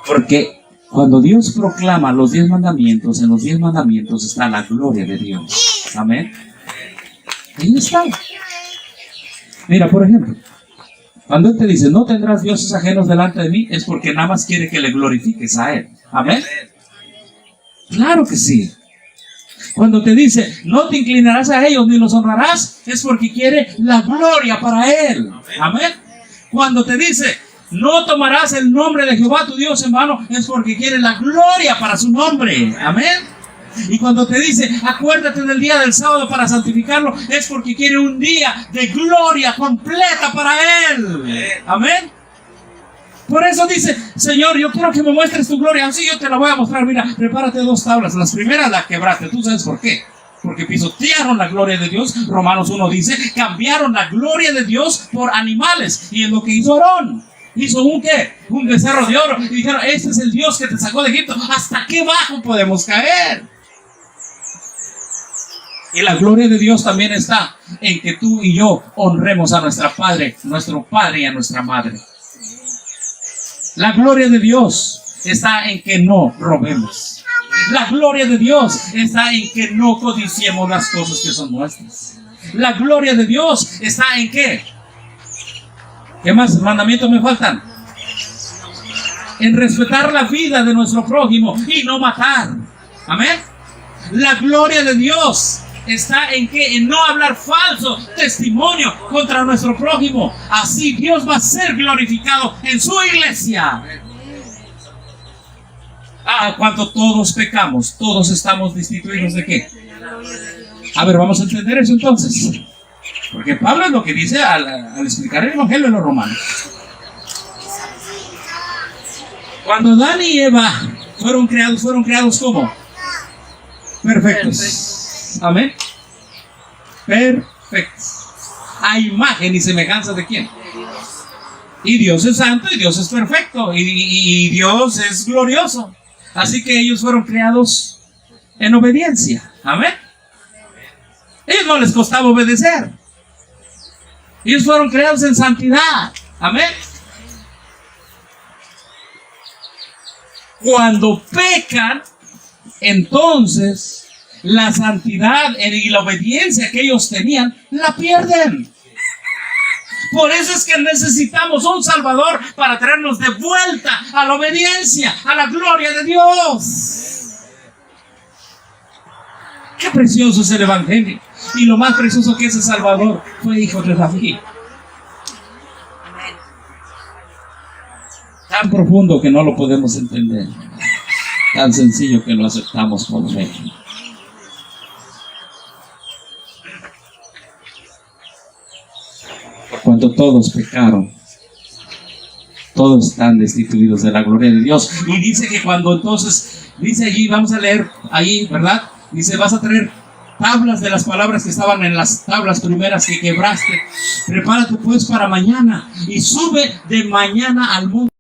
Porque cuando Dios proclama los 10 mandamientos, en los 10 mandamientos está la gloria de Dios. Amén. Ahí está. Mira, por ejemplo, cuando Él te dice, no tendrás dioses ajenos delante de mí, es porque nada más quiere que le glorifiques a Él. Amén. Claro que sí. Cuando te dice, no te inclinarás a ellos ni los honrarás, es porque quiere la gloria para Él. Amén. Cuando te dice, no tomarás el nombre de Jehová tu Dios en vano, es porque quiere la gloria para su nombre. Amén. Y cuando te dice, acuérdate del día del sábado para santificarlo, es porque quiere un día de gloria completa para Él. Amén. Por eso dice, Señor, yo quiero que me muestres tu gloria. Así yo te la voy a mostrar. Mira, prepárate 2 tablas. Las primeras las quebraste. ¿Tú sabes por qué? Porque pisotearon la gloria de Dios. Romanos 1 dice, cambiaron la gloria de Dios por animales. Y es lo que hizo Aarón. Hizo un ¿qué? Un becerro de oro. Y dijeron, este es el Dios que te sacó de Egipto. ¿Hasta qué bajo podemos caer? Y la gloria de Dios también está en que tú y yo honremos a nuestro Padre y a nuestra Madre. La gloria de Dios está en que no robemos. La gloria de Dios está en que no codiciemos las cosas que son nuestras. La gloria de Dios está en que, ¿qué más mandamientos me faltan? En respetar la vida de nuestro prójimo y no matar. Amén. La gloria de Dios está en que, en no hablar falso testimonio contra nuestro prójimo. Así Dios va a ser glorificado en su iglesia. Cuando todos pecamos, todos estamos destituidos de ¿qué? A ver, vamos a entender eso entonces. Porque Pablo es lo que dice al explicar el Evangelio de los Romanos. Cuando Adán y Eva fueron creados ¿cómo? Perfectos. Amén. Perfectos. A imagen y semejanza de ¿quién? Y Dios es santo y Dios es perfecto y Dios es glorioso. Así que ellos fueron creados en obediencia. Amén. Ellos no les costaba obedecer. Ellos fueron creados en santidad. Amén. Cuando pecan, entonces la santidad y la obediencia que ellos tenían, la pierden. Por eso es que necesitamos un Salvador para traernos de vuelta a la obediencia, a la gloria de Dios. Qué precioso es el Evangelio. Y lo más precioso que ese Salvador fue hijo de David. Tan profundo que no lo podemos entender. Tan sencillo que lo aceptamos por fe. Por cuanto todos pecaron, todos están destituidos de la gloria de Dios. Y dice que cuando entonces, dice allí, vamos a leer ahí, ¿verdad? Dice, vas a traer tablas de las palabras que estaban en las tablas primeras que quebraste. Prepárate pues para mañana y sube de mañana al monte.